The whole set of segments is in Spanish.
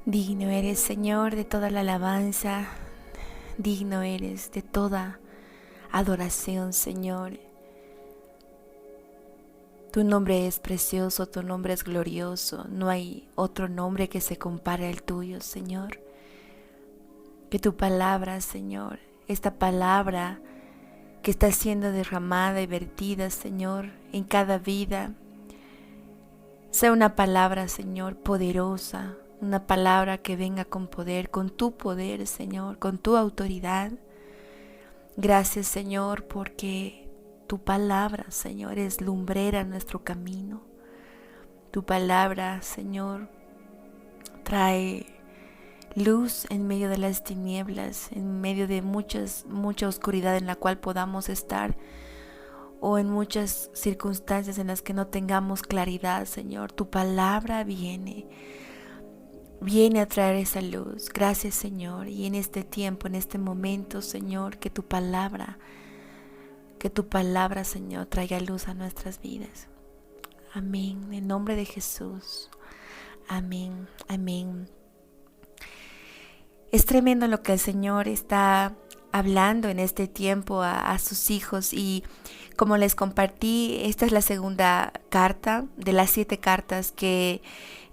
Digno eres, Señor, de toda la alabanza, digno eres de toda adoración, Señor. Tu nombre es precioso, tu nombre es glorioso, no hay otro nombre que se compare al tuyo, Señor. Que tu palabra, Señor, esta palabra que está siendo derramada y vertida, Señor, en cada vida, sea una palabra, Señor, poderosa, una palabra que venga con poder, con tu poder, Señor, con tu autoridad. Gracias, Señor, porque tu palabra, Señor, es lumbrera en nuestro camino. Tu palabra, Señor, trae luz en medio de las tinieblas, en medio de mucha oscuridad en la cual podamos estar, o en muchas circunstancias en las que no tengamos claridad, Señor. Tu palabra viene a traer esa luz. Gracias, Señor. Y en este tiempo, en este momento, Señor, que tu palabra, Señor, traiga luz a nuestras vidas. Amén. En el nombre de Jesús. Amén. Amén. Es tremendo lo que el Señor está hablando en este tiempo a sus hijos, y como les compartí, esta es la segunda carta de las 7 cartas que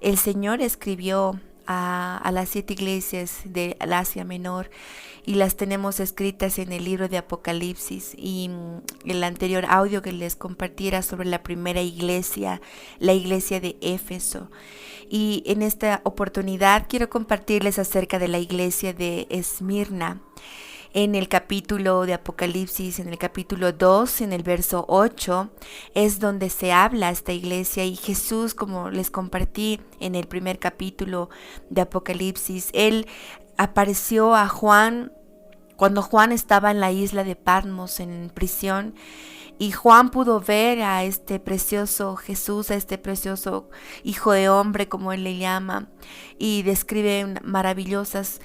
el Señor escribió a las 7 iglesias de Asia Menor, y las tenemos escritas en el libro de Apocalipsis. Y el anterior audio que les compartí era sobre la primera iglesia, la iglesia de Éfeso. Y en esta oportunidad quiero compartirles acerca de la iglesia de Esmirna. En el capítulo de Apocalipsis, en el capítulo 2, en el verso 8, es donde se habla esta iglesia, y Jesús, como les compartí en el primer capítulo de Apocalipsis, Él apareció a Juan cuando Juan estaba en la isla de Patmos en prisión, y Juan pudo ver a este precioso Jesús, a este precioso Hijo de Hombre, como él le llama, y describe maravillosas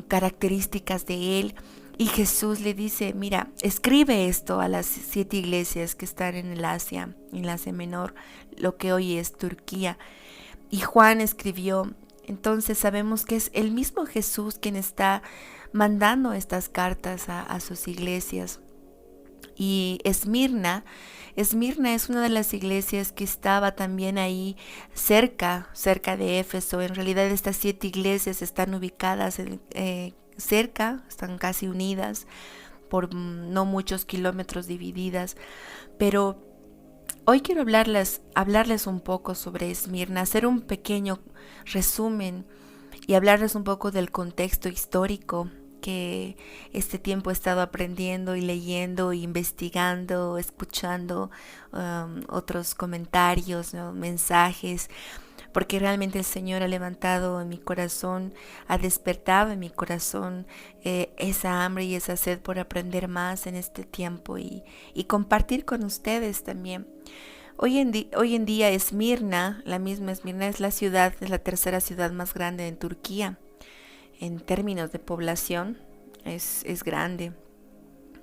características de él. Y Jesús le dice: mira, escribe esto a las 7 iglesias que están en el Asia Menor, lo que hoy es Turquía. Y Juan escribió. Entonces sabemos que es el mismo Jesús quien está mandando estas cartas a sus iglesias. Y Esmirna es una de las iglesias que estaba también ahí cerca de Éfeso. En realidad estas 7 iglesias están ubicadas cerca, están casi unidas por no muchos kilómetros divididas. Pero hoy quiero hablarles un poco sobre Esmirna, hacer un pequeño resumen y hablarles un poco del contexto histórico que este tiempo he estado aprendiendo y leyendo, investigando, escuchando otros comentarios, ¿no? Mensajes, porque realmente el Señor ha levantado en mi corazón, ha despertado en mi corazón esa hambre y esa sed por aprender más en este tiempo, y compartir con ustedes también. Hoy en día Esmirna, la misma Esmirna, es la tercera ciudad más grande en Turquía. En términos de población es grande,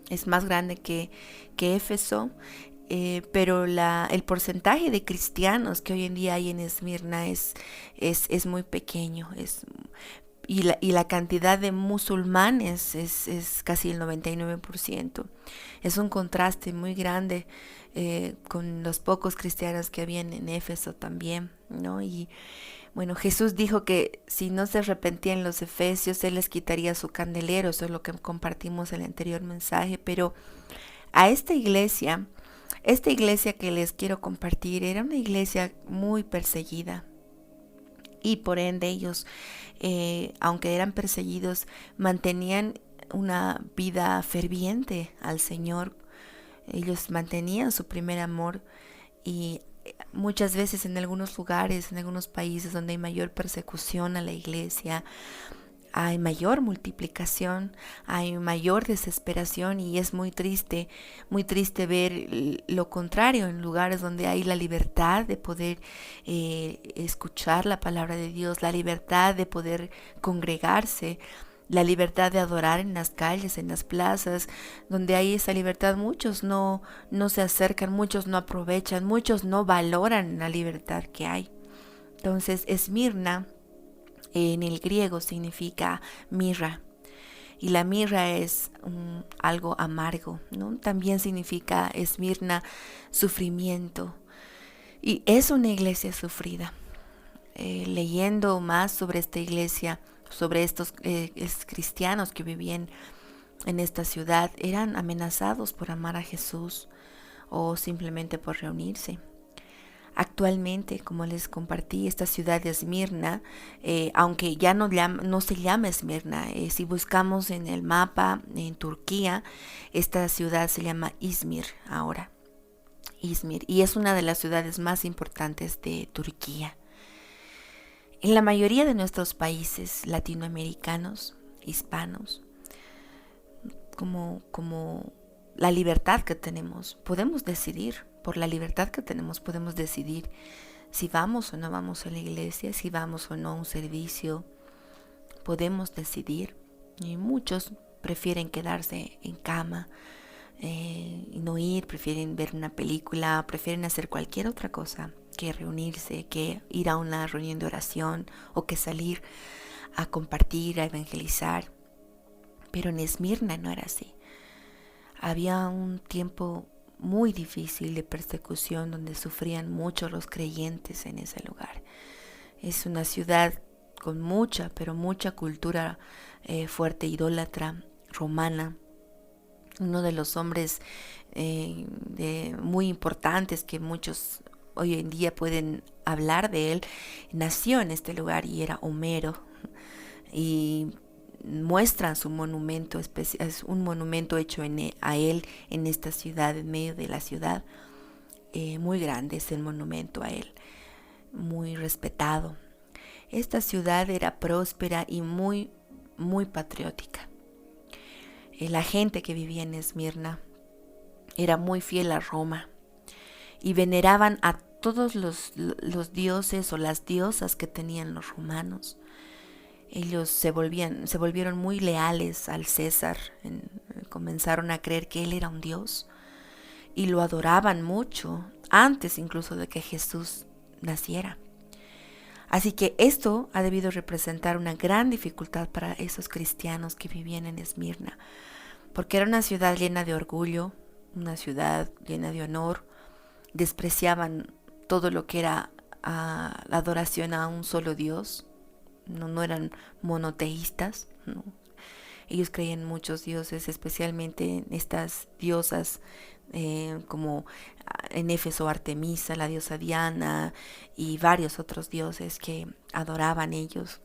es más grande que Éfeso, pero el porcentaje de cristianos que hoy en día hay en Esmirna es muy pequeño, y la cantidad de musulmanes es casi el 99%. Es un contraste muy grande con los pocos cristianos que habían en Éfeso también, ¿no? Y bueno, Jesús dijo que si no se arrepentían los efesios, Él les quitaría su candelero. Eso es lo que compartimos en el anterior mensaje. Pero a esta iglesia que les quiero compartir, era una iglesia muy perseguida. Y por ende ellos, aunque eran perseguidos, mantenían una vida ferviente al Señor. Ellos mantenían su primer amor, y muchas veces en algunos lugares, en algunos países donde hay mayor persecución a la iglesia, hay mayor multiplicación, hay mayor desesperación, y es muy triste ver lo contrario en lugares donde hay la libertad de poder escuchar la palabra de Dios, la libertad de poder congregarse, la libertad de adorar en las calles, en las plazas. Donde hay esa libertad, muchos no se acercan, muchos no aprovechan, muchos no valoran la libertad que hay. Entonces Esmirna En el griego significa mirra. Y la mirra es algo amargo, ¿no? También significa Esmirna, sufrimiento. Y es una iglesia sufrida. Leyendo más sobre esta iglesia, sobre estos cristianos que vivían en esta ciudad, eran amenazados por amar a Jesús o simplemente por reunirse. Actualmente, como les compartí, esta ciudad de Esmirna, aunque ya no se llama Esmirna, si buscamos en el mapa en Turquía, esta ciudad se llama Izmir ahora. Izmir, y es una de las ciudades más importantes de Turquía. En la mayoría de nuestros países latinoamericanos, hispanos, como la libertad que tenemos, podemos decidir. Por la libertad que tenemos podemos decidir si vamos o no vamos a la iglesia, si vamos o no a un servicio. Podemos decidir. Y muchos prefieren quedarse en cama y no ir, prefieren ver una película, prefieren hacer cualquier otra cosa que reunirse, que ir a una reunión de oración o que salir a compartir, a evangelizar. Pero en Esmirna no era así. Había un tiempo muy difícil de persecución donde sufrían mucho los creyentes en ese lugar. Es una ciudad con mucha, pero mucha cultura fuerte, idólatra, romana. Uno de los hombres muy importantes que muchos hoy en día pueden hablar de él, nació en este lugar y era Homero. Y muestran su monumento, es un monumento hecho a él en esta ciudad, en medio de la ciudad. Muy grande es el monumento a él, muy respetado. Esta ciudad era próspera y muy, muy patriótica. La gente que vivía en Esmirna era muy fiel a Roma y veneraban a todos los dioses o las diosas que tenían los romanos. Ellos se volvieron muy leales al César, comenzaron a creer que él era un dios y lo adoraban mucho, antes incluso de que Jesús naciera. Así que esto ha debido representar una gran dificultad para esos cristianos que vivían en Esmirna, porque era una ciudad llena de orgullo, una ciudad llena de honor. Despreciaban todo lo que era la adoración a un solo Dios. No eran monoteístas, ¿no? Ellos creían en muchos dioses, especialmente en estas diosas como en Éfeso Artemisa, la diosa Diana, y varios otros dioses que adoraban ellos.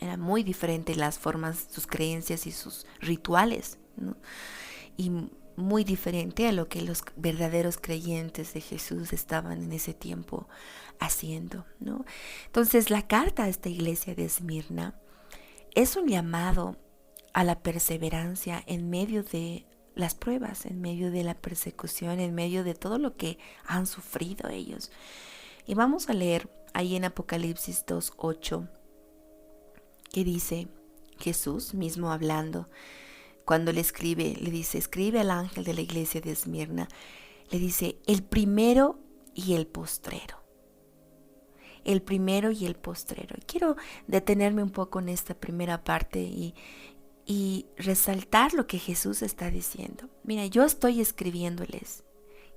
Eran muy diferentes las formas, sus creencias y sus rituales, ¿no? Y muy diferente a lo que los verdaderos creyentes de Jesús estaban en ese tiempo haciendo, ¿no? Entonces, la carta a esta iglesia de Esmirna es un llamado a la perseverancia en medio de las pruebas, en medio de la persecución, en medio de todo lo que han sufrido ellos. Y vamos a leer ahí en Apocalipsis 2:8, que dice Jesús mismo hablando. Cuando le escribe, le dice, escribe al ángel de la iglesia de Esmirna, le dice, el primero y el postrero. El primero y el postrero. Quiero detenerme un poco en esta primera parte y resaltar lo que Jesús está diciendo. Mira, yo estoy escribiéndoles.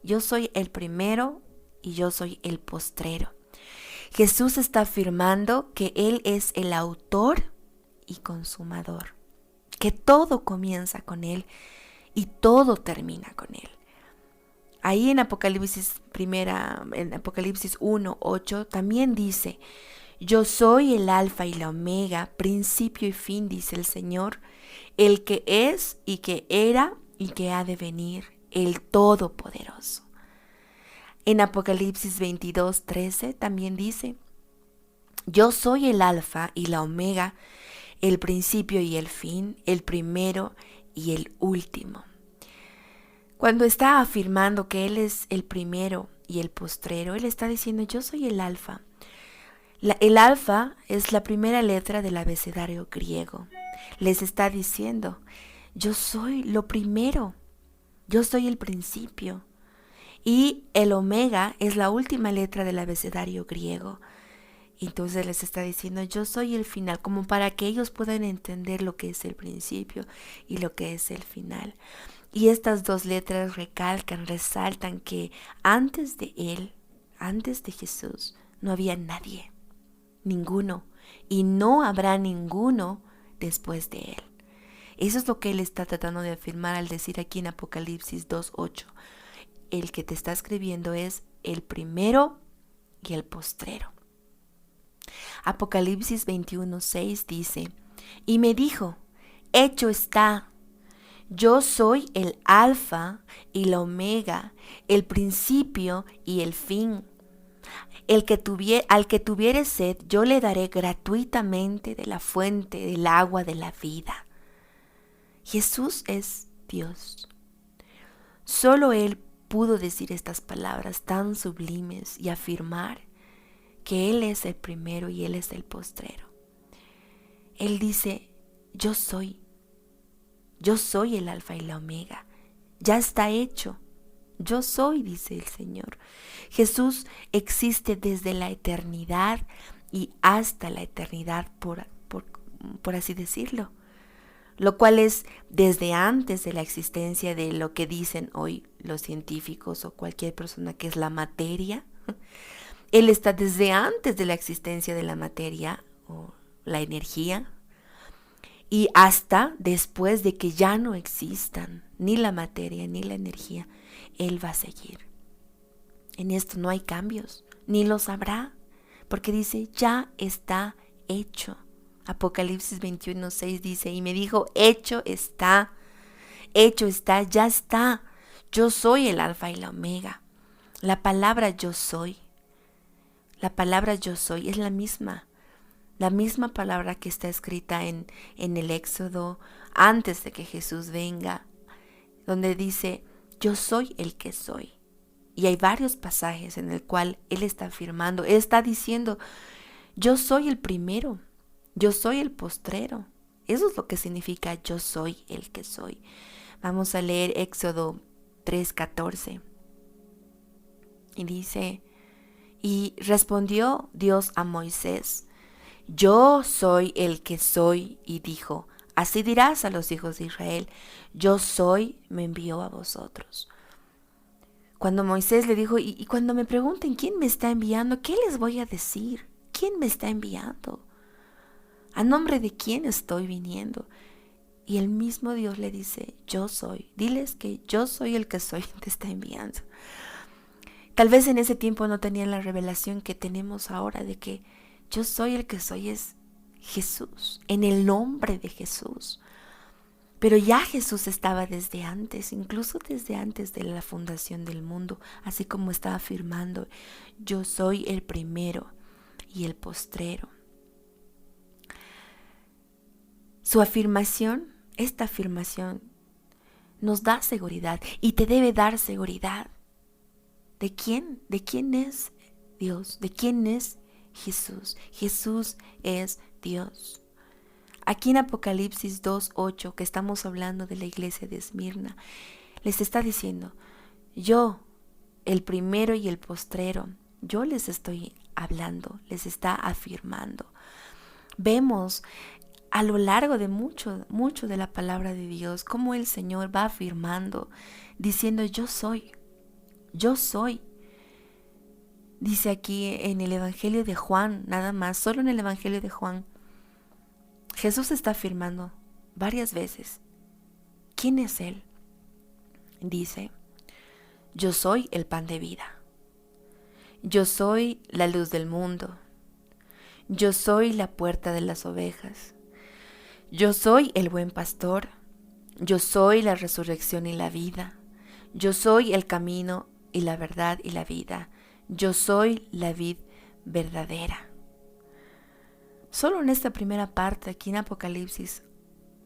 Yo soy el primero y yo soy el postrero. Jesús está afirmando que Él es el autor y consumador, que todo comienza con Él y todo termina con Él. Ahí en Apocalipsis 1:8 también dice, yo soy el alfa y la omega, principio y fin, dice el Señor, el que es y que era y que ha de venir, el Todopoderoso. En Apocalipsis 22:13 también dice, yo soy el alfa y la omega, el principio y el fin, el primero y el último. Cuando está afirmando que Él es el primero y el postrero, Él está diciendo, yo soy el alfa. El alfa es la primera letra del abecedario griego. Les está diciendo, yo soy lo primero, yo soy el principio. Y el omega es la última letra del abecedario griego. Entonces les está diciendo, yo soy el final, como para que ellos puedan entender lo que es el principio y lo que es el final. Y estas dos letras recalcan, resaltan que antes de Él, antes de Jesús, no había nadie, ninguno, y no habrá ninguno después de Él. Eso es lo que Él está tratando de afirmar al decir aquí en Apocalipsis 2:8. El que te está escribiendo es el primero y el postrero. Apocalipsis 21:6 dice, y me dijo, hecho está, yo soy el alfa y la omega, el principio y el fin. Al que tuviere sed, yo le daré gratuitamente de la fuente del agua de la vida. Jesús es Dios. Solo Él pudo decir estas palabras tan sublimes y afirmar que Él es el primero y Él es el postrero. Él dice, yo soy el alfa y la omega, ya está hecho, yo soy, dice el Señor. Jesús existe desde la eternidad y hasta la eternidad, por así decirlo, lo cual es desde antes de la existencia de lo que dicen hoy los científicos o cualquier persona que es la materia. Él está desde antes de la existencia de la materia o la energía y hasta después de que ya no existan ni la materia ni la energía. Él va a seguir. En esto no hay cambios, ni los habrá, porque dice, ya está hecho. Apocalipsis 21:6 dice, y me dijo, hecho está, ya está. Yo soy el alfa y la omega. La palabra yo soy es la misma palabra que está escrita en el Éxodo antes de que Jesús venga, donde dice, yo soy el que soy. Y hay varios pasajes en el cual Él está afirmando, Él está diciendo, yo soy el primero, yo soy el postrero. Eso es lo que significa yo soy el que soy. Vamos a leer Éxodo 3:14. Y dice, y respondió Dios a Moisés, yo soy el que soy, y dijo, así dirás a los hijos de Israel, yo soy, me envió a vosotros. Cuando Moisés le dijo, y cuando me pregunten quién me está enviando, ¿qué les voy a decir? ¿Quién me está enviando? ¿A nombre de quién estoy viniendo? Y el mismo Dios le dice, yo soy. Diles que yo soy el que soy, te está enviando. Tal vez en ese tiempo no tenían la revelación que tenemos ahora de que yo soy el que soy es Jesús, en el nombre de Jesús. Pero ya Jesús estaba desde antes, incluso desde antes de la fundación del mundo, así como estaba afirmando, yo soy el primero y el postrero. Su afirmación, esta afirmación, nos da seguridad y te debe dar seguridad. ¿De quién? ¿De quién es Dios? ¿De quién es Jesús? Jesús es Dios. Aquí en Apocalipsis 2:8, que estamos hablando de la iglesia de Esmirna, les está diciendo, yo, el primero y el postrero, yo les estoy hablando, les está afirmando. Vemos a lo largo de mucho de la palabra de Dios cómo el Señor va afirmando, diciendo yo soy. Dice aquí en el Evangelio de Juan, nada más, solo en el Evangelio de Juan, Jesús está afirmando varias veces, ¿quién es Él? Dice, yo soy el pan de vida, yo soy la luz del mundo, yo soy la puerta de las ovejas, yo soy el buen pastor, yo soy la resurrección y la vida, yo soy el camino y la verdad y la vida, yo soy la vid verdadera. Solo en esta primera parte, aquí en Apocalipsis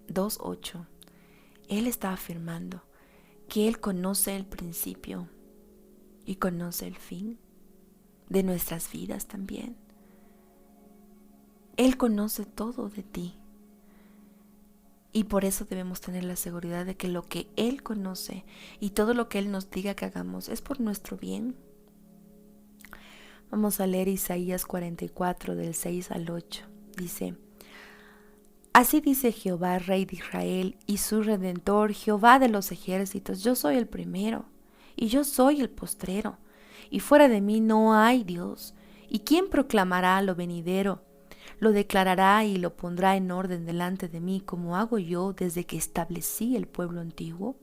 2:8, Él está afirmando que Él conoce el principio y conoce el fin de nuestras vidas también. Él conoce todo de ti. Y por eso debemos tener la seguridad de que lo que Él conoce y todo lo que Él nos diga que hagamos es por nuestro bien. Vamos a leer Isaías 44 del 6 al 8. Dice: Así dice Jehová, Rey de Israel, y su Redentor, Jehová de los ejércitos: yo soy el primero, y yo soy el postrero, y fuera de mí no hay Dios. ¿Y quién proclamará lo venidero? Lo declarará y lo pondrá en orden delante de mí, como hago yo desde que establecí el pueblo antiguo.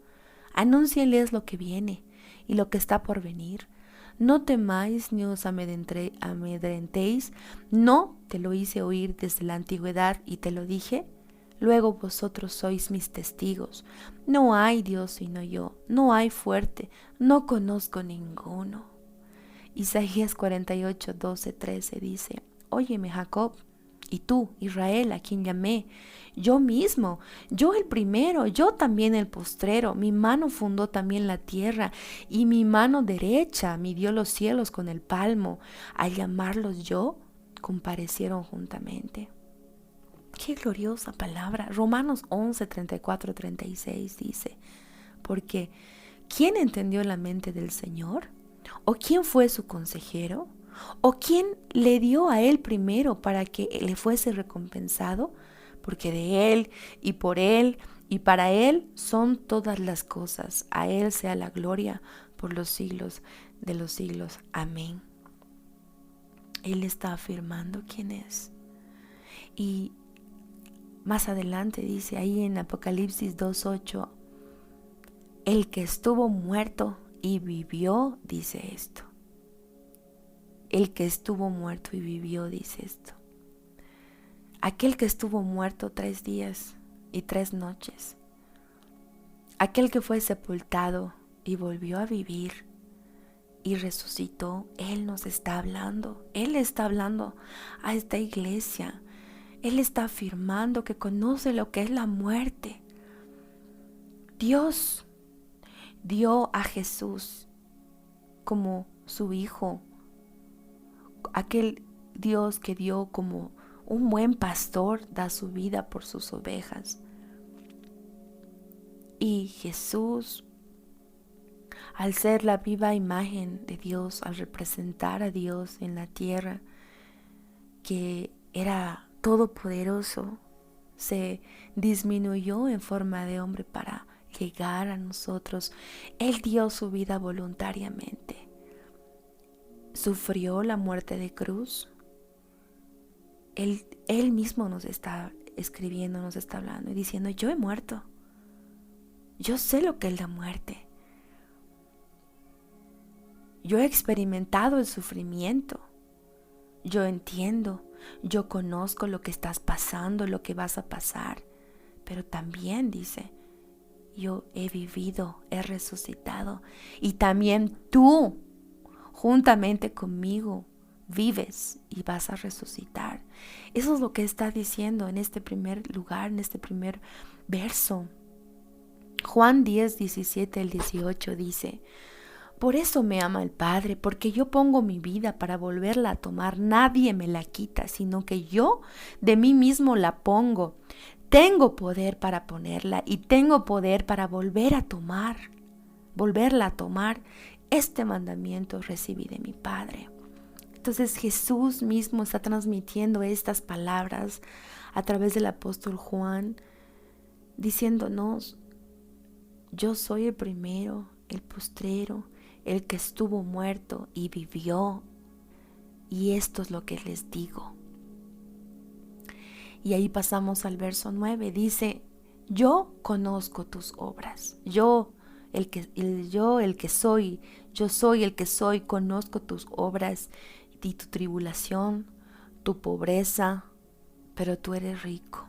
Anúnciales lo que viene y lo que está por venir. No temáis ni os amedrentéis. No te lo hice oír desde la antigüedad y te lo dije. Luego vosotros sois mis testigos. No hay Dios sino yo, no hay fuerte, no conozco ninguno. Isaías 48, 12, 13 dice: Óyeme, Jacob, y tú, Israel, a quien llamé, yo mismo, yo el primero, yo también el postrero. Mi mano fundó también la tierra, y mi mano derecha midió los cielos con el palmo. Al llamarlos yo, comparecieron juntamente. Qué gloriosa palabra. Romanos 11, 34, 36 dice: Porque ¿quién entendió la mente del Señor? ¿O quién fue su consejero? ¿O quién le dio a él primero para que le fuese recompensado? Porque de él y para él son todas las cosas. A él sea la gloria por los siglos de los siglos. Amén. Él está afirmando quién es. Y más adelante dice ahí en Apocalipsis 2:8: el que estuvo muerto y vivió, dice esto. El que estuvo muerto y vivió, dice esto. Aquel que estuvo muerto 3 días y 3 noches. Aquel que fue sepultado y volvió a vivir y resucitó. Él nos está hablando. Él está hablando a esta iglesia. Él está afirmando que conoce lo que es la muerte. Dios dio a Jesús como su hijo, aquel Dios que dio como un buen pastor, da su vida por sus ovejas. Y Jesús, al ser la viva imagen de Dios, al representar a Dios en la tierra, que era todopoderoso, se disminuyó en forma de hombre para llegar a nosotros. Él dio su vida voluntariamente. Sufrió la muerte de cruz. Él mismo nos está escribiendo, nos está hablando y diciendo: yo he muerto. Yo sé lo que es la muerte. Yo he experimentado el sufrimiento. Yo entiendo. Yo conozco lo que estás pasando, lo que vas a pasar. Pero también dice: yo he vivido, he resucitado. Y también tú, juntamente conmigo, vives y vas a resucitar. Eso es lo que está diciendo en este primer lugar, en este primer verso. Juan 10, 17 al 18 dice: por eso me ama el Padre, porque yo pongo mi vida para volverla a tomar. Nadie me la quita, sino que yo de mí mismo la pongo. Tengo poder para ponerla y tengo poder para volverla a tomar. Este mandamiento recibí de mi Padre. Entonces Jesús mismo está transmitiendo estas palabras a través del apóstol Juan, diciéndonos: yo soy el primero, el postrero, el que estuvo muerto y vivió, y esto es lo que les digo. Y ahí pasamos al verso 9, dice: yo conozco tus obras, yo soy el que soy, conozco tus obras y tu tribulación, tu pobreza, pero tú eres rico.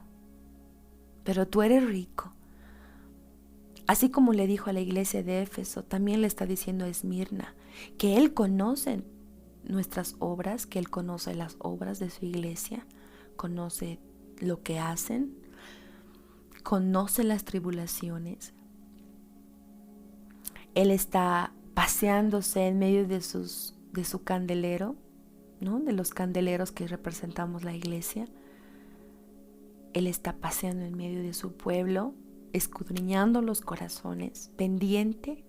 Así como le dijo a la iglesia de Éfeso, también le está diciendo a Esmirna que Él conoce nuestras obras, que Él conoce las obras de su iglesia, conoce lo que hacen, conoce las tribulaciones. Él está paseándose en medio de su candelero, ¿no? De los candeleros que representamos la iglesia. Él está paseando en medio de su pueblo, escudriñando los corazones, pendiente.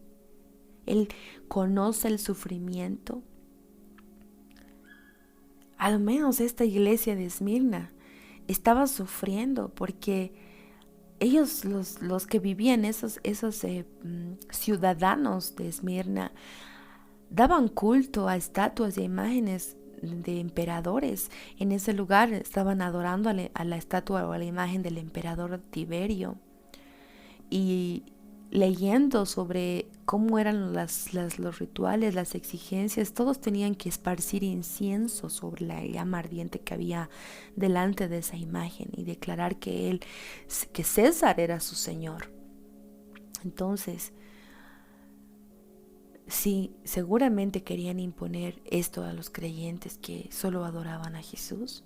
Él conoce el sufrimiento. Al menos esta iglesia de Esmirna estaba sufriendo porque ellos, los que vivían, esos ciudadanos de Esmirna, daban culto a estatuas e imágenes de emperadores. En ese lugar estaban adorando a la estatua o a la imagen del emperador Tiberio y leyendo sobre cómo eran los rituales, las exigencias. Todos tenían que esparcir incienso sobre la llama ardiente que había delante de esa imagen y declarar que César era su señor. Entonces, sí, seguramente querían imponer esto a los creyentes que solo adoraban a Jesús.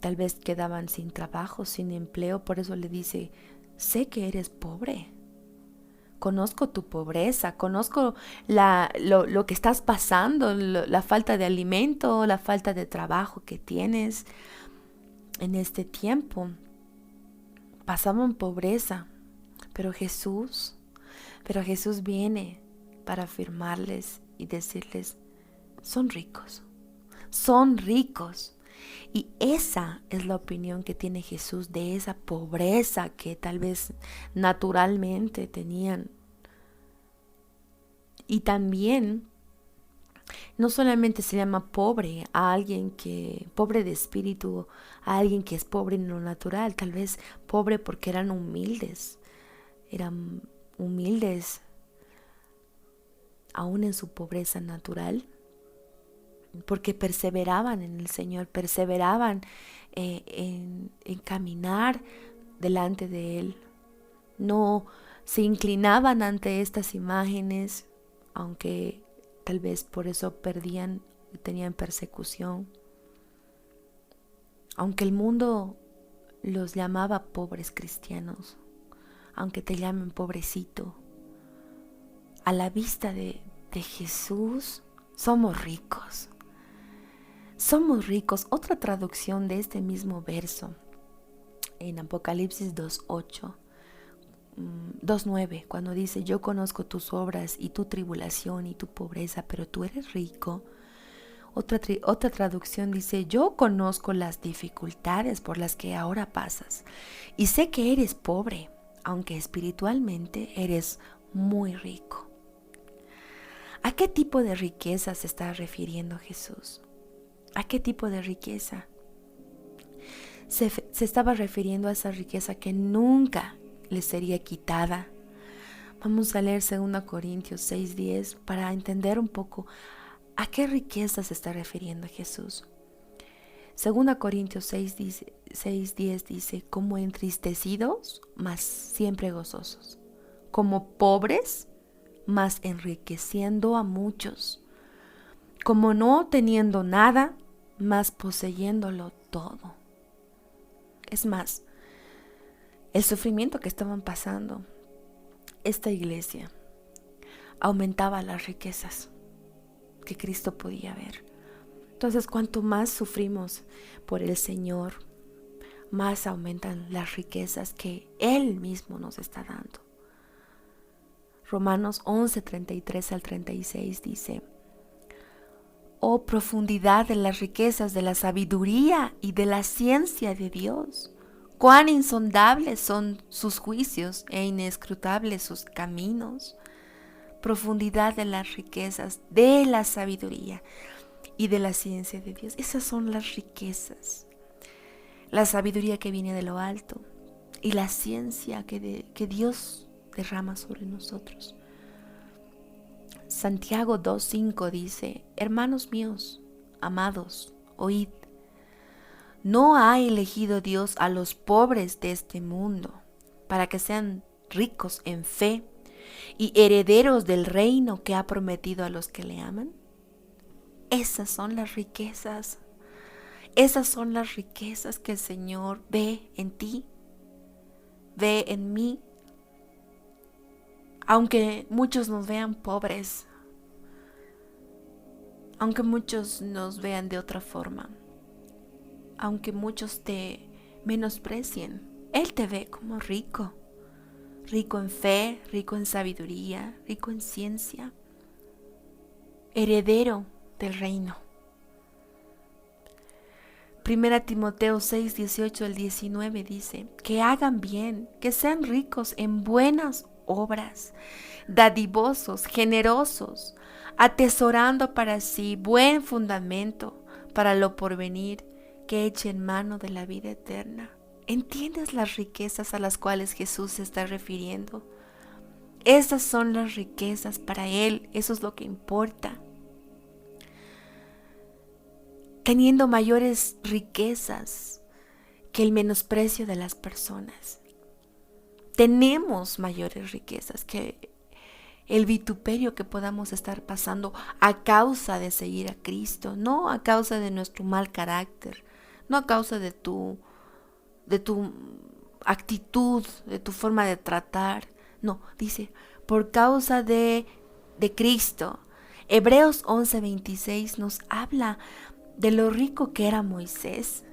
Tal vez quedaban sin trabajo, sin empleo, por eso le dice: sé que eres pobre, conozco tu pobreza, conozco lo que estás pasando, la falta de alimento, la falta de trabajo que tienes en este tiempo. Pasaban pobreza, pero Jesús viene para afirmarles y decirles: son ricos, son ricos. Y esa es la opinión que tiene Jesús de esa pobreza que tal vez naturalmente tenían. Y también no solamente se llama pobre a alguien que, pobre de espíritu, a alguien que es pobre en lo natural, tal vez pobre porque eran humildes aún en su pobreza natural, porque perseveraban en el Señor, perseveraban en caminar delante de Él. No se inclinaban ante estas imágenes, aunque tal vez por eso tenían persecución. Aunque el mundo los llamaba pobres cristianos, aunque te llamen pobrecito, a la vista de Jesús somos ricos. Somos ricos. Otra traducción de este mismo verso en Apocalipsis 2:9, cuando dice: yo conozco tus obras y tu tribulación y tu pobreza, pero tú eres rico. Otra traducción dice: yo conozco las dificultades por las que ahora pasas y sé que eres pobre, aunque espiritualmente eres muy rico. ¿A qué tipo de riqueza se está refiriendo Jesús? ¿A qué tipo de riqueza? Se estaba refiriendo a esa riqueza que nunca le sería quitada. Vamos a leer 2 Corintios 6:10 para entender un poco a qué riqueza se está refiriendo Jesús. 2 Corintios 6:10 dice: como entristecidos, mas siempre gozosos; como pobres, mas enriqueciendo a muchos; como no teniendo nada, mas poseyéndolo todo. Es más, el sufrimiento que estaban pasando esta iglesia aumentaba las riquezas que Cristo podía ver. Entonces, cuanto más sufrimos por el Señor, más aumentan las riquezas que Él mismo nos está dando. Romanos 11:33-36 dice: oh profundidad de las riquezas de la sabiduría y de la ciencia de Dios, cuán insondables son sus juicios e inescrutables sus caminos. Profundidad de las riquezas de la sabiduría y de la ciencia de Dios. Esas son las riquezas. La sabiduría que viene de lo alto y la ciencia que Dios derrama sobre nosotros. Santiago 2:5 dice: hermanos míos, amados, oíd. ¿No ha elegido Dios a los pobres de este mundo para que sean ricos en fe y herederos del reino que ha prometido a los que le aman? Esas son las riquezas. Esas son las riquezas que el Señor ve en ti, ve en mí. Aunque muchos nos vean pobres, aunque muchos nos vean de otra forma, aunque muchos te menosprecien, Él te ve como rico. Rico en fe, rico en sabiduría, rico en ciencia, heredero del reino. Primera Timoteo 6, 18 al 19 dice, que hagan bien, que sean ricos en buenas obras, dadivosos, generosos, atesorando para sí buen fundamento para lo porvenir, que echen mano de la vida eterna. ¿Entiendes las riquezas a las cuales Jesús se está refiriendo? Esas son las riquezas para Él, eso es lo que importa. Teniendo mayores riquezas que el menosprecio de las personas. Tenemos mayores riquezas que el vituperio que podamos estar pasando a causa de seguir a Cristo, no a causa de nuestro mal carácter, no a causa de tu actitud, de tu forma de tratar. No, dice, por causa de Cristo. Hebreos 11:26 nos habla de lo rico que era Moisés.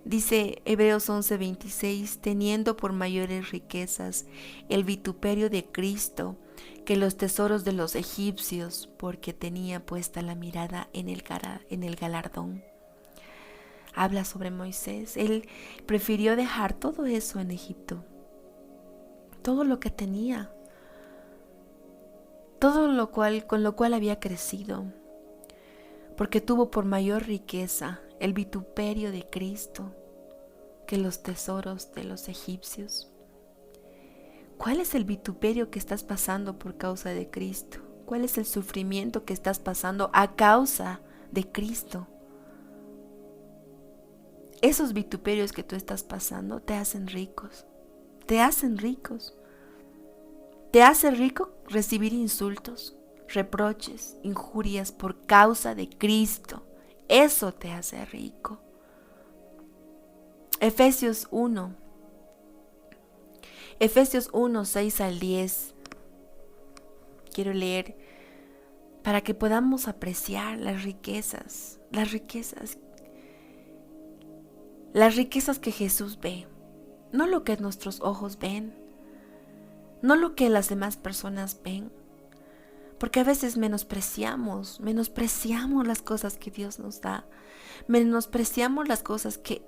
Dice Hebreos 11:26, teniendo por mayores riquezas el vituperio de Cristo que los tesoros de los egipcios, porque tenía puesta la mirada en el galardón. Habla sobre Moisés. Él prefirió dejar todo eso en Egipto, todo lo que tenía, todo con lo cual había crecido, porque tuvo por mayor riqueza el vituperio de Cristo que los tesoros de los egipcios. ¿Cuál es el vituperio que estás pasando por causa de Cristo? ¿Cuál es el sufrimiento que estás pasando a causa de Cristo? Esos vituperios que tú estás pasando te hacen ricos. Te hacen ricos. Te hace rico recibir insultos, reproches, injurias por causa de Cristo. Eso te hace rico. Efesios 1, 6 al 10. Quiero leer para que podamos apreciar las riquezas que Jesús ve. No lo que nuestros ojos ven, no lo que las demás personas ven. Porque a veces menospreciamos las cosas que Dios nos da. Menospreciamos las cosas que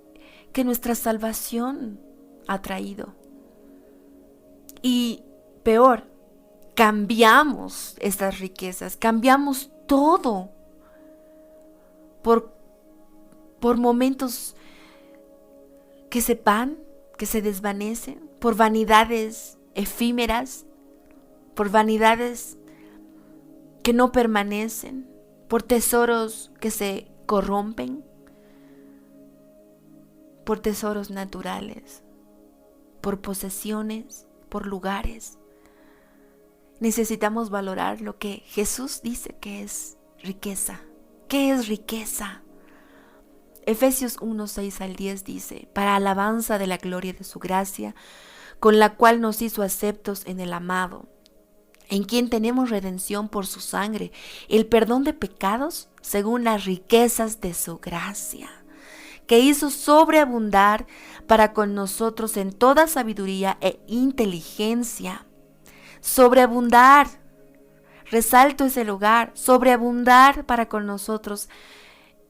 nuestra salvación ha traído. Y peor, cambiamos estas riquezas, cambiamos todo por momentos que se van, que se desvanecen, por vanidades efímeras, por vanidades que no permanecen, por tesoros que se corrompen, por tesoros naturales, por posesiones, por lugares. Necesitamos valorar lo que Jesús dice que es riqueza. ¿Qué es riqueza? Efesios 1, 6 al 10 dice, para alabanza de la gloria de su gracia, con la cual nos hizo aceptos en el amado, en quien tenemos redención por su sangre, el perdón de pecados según las riquezas de su gracia, que hizo sobreabundar para con nosotros en toda sabiduría e inteligencia. Sobreabundar, resalto ese lugar, sobreabundar para con nosotros.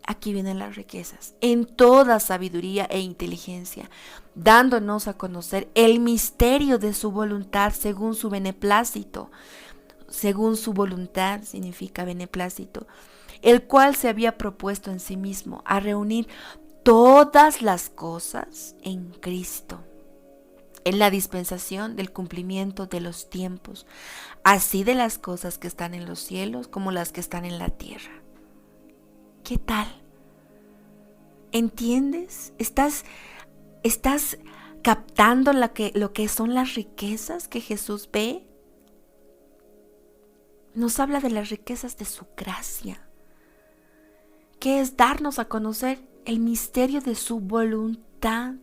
Aquí vienen las riquezas, en toda sabiduría e inteligencia, dándonos a conocer el misterio de su voluntad según su beneplácito. Según su voluntad significa beneplácito, el cual se había propuesto en sí mismo a reunir todas las cosas en Cristo, en la dispensación del cumplimiento de los tiempos, así de las cosas que están en los cielos como las que están en la tierra. ¿Qué tal? ¿Entiendes? ¿Estás captando lo que son las riquezas que Jesús ve? Nos habla de las riquezas de su gracia, que es darnos a conocer el misterio de su voluntad.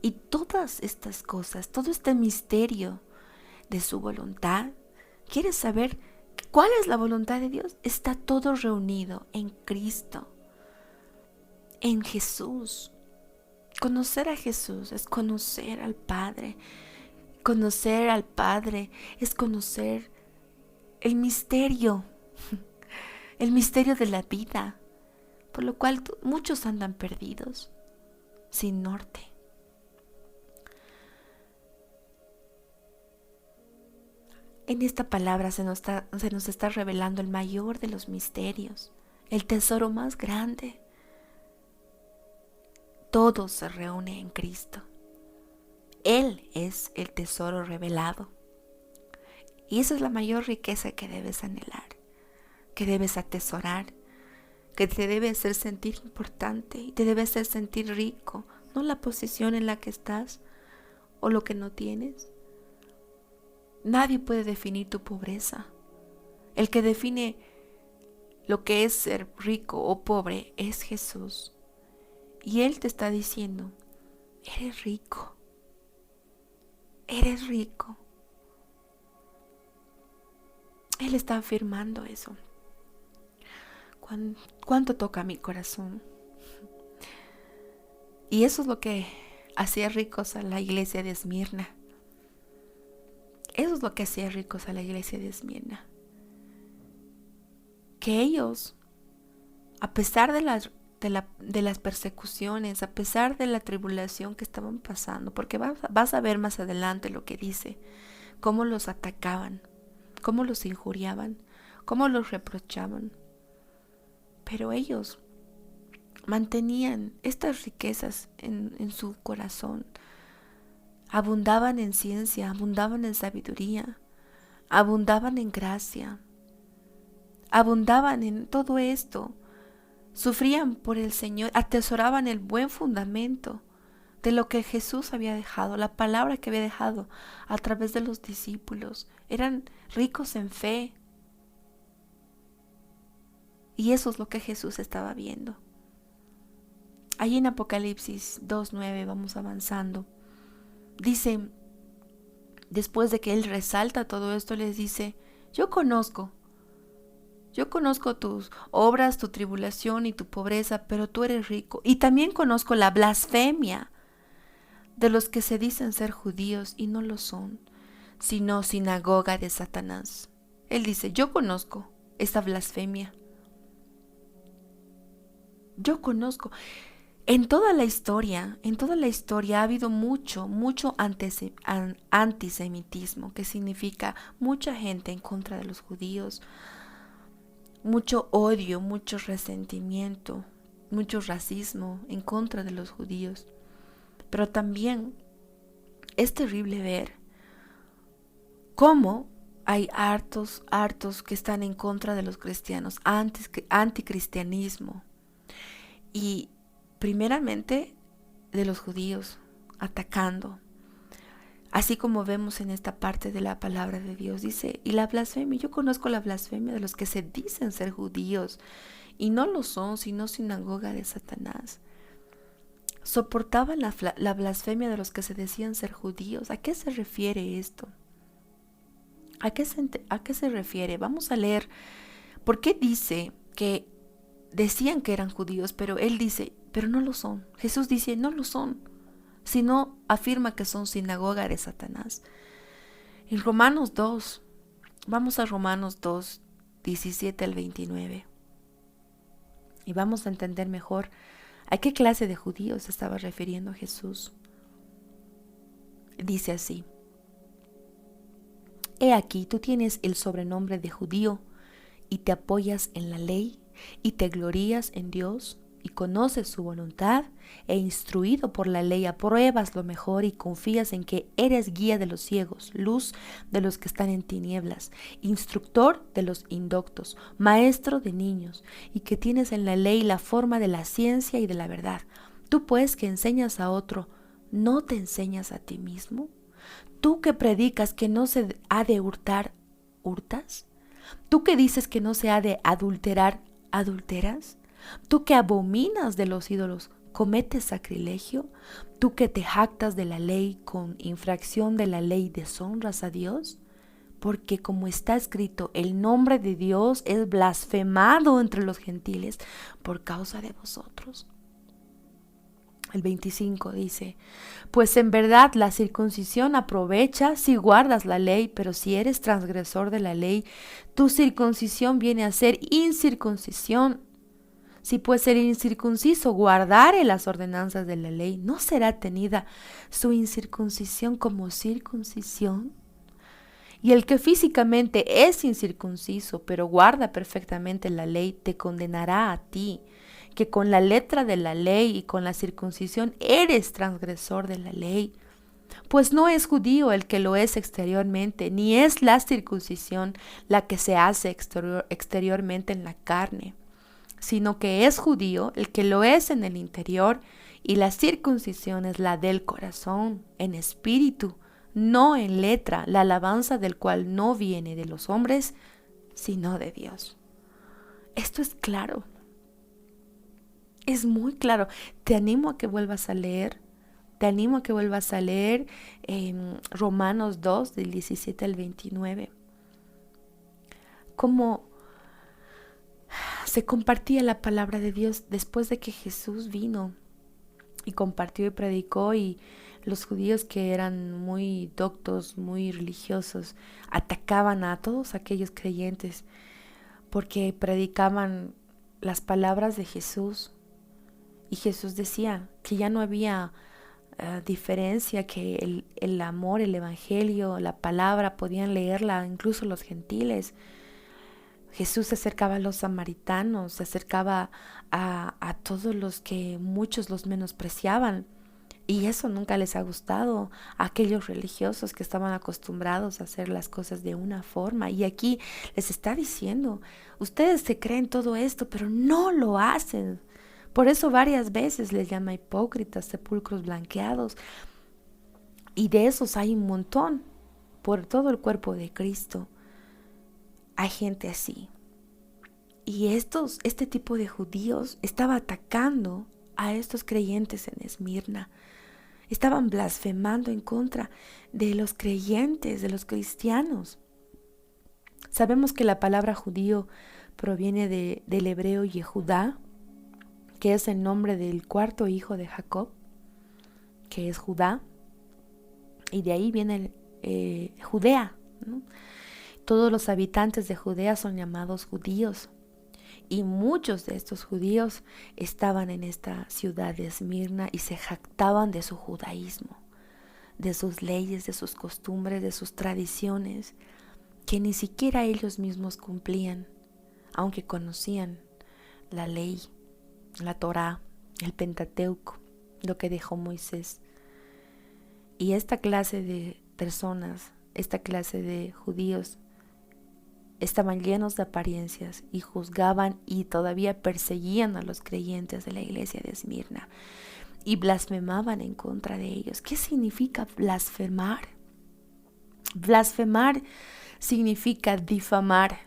Y todas estas cosas, todo este misterio de su voluntad, ¿quieres saber cuál es la voluntad de Dios? Está todo reunido en Cristo, en Jesús. Conocer a Jesús es conocer al Padre. Conocer al Padre es conocer el misterio de la vida. por lo cual muchos andan perdidos, sin norte. En esta palabra se nos está revelando el mayor de los misterios, el tesoro más grande. Todo se reúne en Cristo. Él es el tesoro revelado. Y esa es la mayor riqueza que debes anhelar, que debes atesorar, que te debe hacer sentir importante y te debe hacer sentir rico, no la posición en la que estás o lo que no tienes. Nadie puede definir tu pobreza. El que define lo que es ser rico o pobre es Jesús. Y Él te está diciendo, eres rico. Eres rico. Él está afirmando eso. ¿Cuánto toca mi corazón? Y eso es lo que hacía ricos a la iglesia de Esmirna. Eso es lo que hacía ricos a la iglesia de Esmirna. Que ellos, a pesar de las persecuciones, a pesar de la tribulación que estaban pasando, porque vas a ver más adelante lo que dice, cómo los atacaban, cómo los injuriaban, cómo los reprochaban. Pero ellos mantenían estas riquezas en su corazón. Abundaban en ciencia, abundaban en sabiduría, abundaban en gracia, abundaban en todo esto. Sufrían por el Señor, atesoraban el buen fundamento de lo que Jesús había dejado, la palabra que había dejado a través de los discípulos. Eran ricos en fe. Y eso es lo que Jesús estaba viendo. Ahí en Apocalipsis 2:9 vamos avanzando. Dice, después de que Él resalta todo esto, les dice, yo conozco tus obras, tu tribulación y tu pobreza, pero tú eres rico. Y también conozco la blasfemia de los que se dicen ser judíos y no lo son, sino sinagoga de Satanás. Él dice, yo conozco esta blasfemia. Yo conozco. En toda la historia ha habido mucho antisemitismo, que significa mucha gente en contra de los judíos, mucho odio, mucho resentimiento, mucho racismo en contra de los judíos. Pero también es terrible ver cómo hay hartos que están en contra de los cristianos, anticristianismo. Y primeramente de los judíos atacando, así como vemos en esta parte de la palabra de Dios. Dice, y la blasfemia, yo conozco la blasfemia de los que se dicen ser judíos y no lo son, sino sinagoga de Satanás. Soportaban la blasfemia de los que se decían ser judíos. ¿A qué se refiere esto? ¿A qué se refiere? Vamos a leer por qué dice que decían que eran judíos, pero Él dice, pero no lo son. Jesús dice, no lo son, sino afirma que son sinagoga de Satanás. En Romanos 2, vamos a Romanos 2, 17 al 29. Y vamos a entender mejor a qué clase de judíos se estaba refiriendo Jesús. Dice así, he aquí, tú tienes el sobrenombre de judío y te apoyas en la ley y te glorías en Dios y conoces su voluntad e instruido por la ley apruebas lo mejor y confías en que eres guía de los ciegos, luz de los que están en tinieblas, instructor de los indoctos, maestro de niños y que tienes en la ley la forma de la ciencia y de la verdad. Tú pues que enseñas a otro, ¿no te enseñas a ti mismo? Tú que predicas que no se ha de hurtar, ¿hurtas? Tú que dices que no se ha de adulterar, ¿adulteras? Tú que abominas de los ídolos, ¿cometes sacrilegio? Tú que te jactas de la ley, con infracción de la ley deshonras a Dios. Porque como está escrito, el nombre de Dios es blasfemado entre los gentiles por causa de vosotros. El 25 dice, pues en verdad la circuncisión aprovecha si guardas la ley, pero si eres transgresor de la ley, tu circuncisión viene a ser incircuncisión. Si pues el incircunciso guardare las ordenanzas de la ley, ¿no será tenida su incircuncisión como circuncisión? Y el que físicamente es incircunciso, pero guarda perfectamente la ley, te condenará a ti, que con la letra de la ley y con la circuncisión eres transgresor de la ley. Pues no es judío el que lo es exteriormente, ni es la circuncisión la que se hace exteriormente en la carne, sino que es judío el que lo es en el interior, y la circuncisión es la del corazón, en espíritu, no en letra, la alabanza del cual no viene de los hombres, sino de Dios. Esto es claro, es muy claro. Te animo a que vuelvas a leer. Te animo a que vuelvas a leer Romanos 2, del 17 al 29. Cómo se compartía la palabra de Dios después de que Jesús vino y compartió y predicó, y los judíos, que eran muy doctos, muy religiosos, atacaban a todos aquellos creyentes porque predicaban las palabras de Jesús. Y Jesús decía que ya no había diferencia, que el amor, el evangelio, la palabra podían leerla incluso los gentiles. Jesús se acercaba a los samaritanos, se acercaba a todos los que muchos los menospreciaban. Y eso nunca les ha gustado a aquellos religiosos que estaban acostumbrados a hacer las cosas de una forma. Y aquí les está diciendo, ustedes se creen todo esto, pero no lo hacen. Por eso varias veces les llama hipócritas, sepulcros blanqueados. Y de esos hay un montón por todo el cuerpo de Cristo. Hay gente así. Y este tipo de judíos estaba atacando a estos creyentes en Esmirna. Estaban blasfemando en contra de los creyentes, de los cristianos. Sabemos que la palabra judío proviene del hebreo Yehudá, que es el nombre del cuarto hijo de Jacob, que es Judá, y de ahí viene Judea, ¿no? Todos los habitantes de Judea son llamados judíos, y muchos de estos judíos estaban en esta ciudad de Esmirna y se jactaban de su judaísmo, de sus leyes, de sus costumbres, de sus tradiciones, que ni siquiera ellos mismos cumplían, aunque conocían la ley, la Torá, el Pentateuco, lo que dejó Moisés. Y esta clase de personas, esta clase de judíos, estaban llenos de apariencias y juzgaban y todavía perseguían a los creyentes de la iglesia de Esmirna y blasfemaban en contra de ellos. ¿Qué significa blasfemar? Blasfemar significa difamar,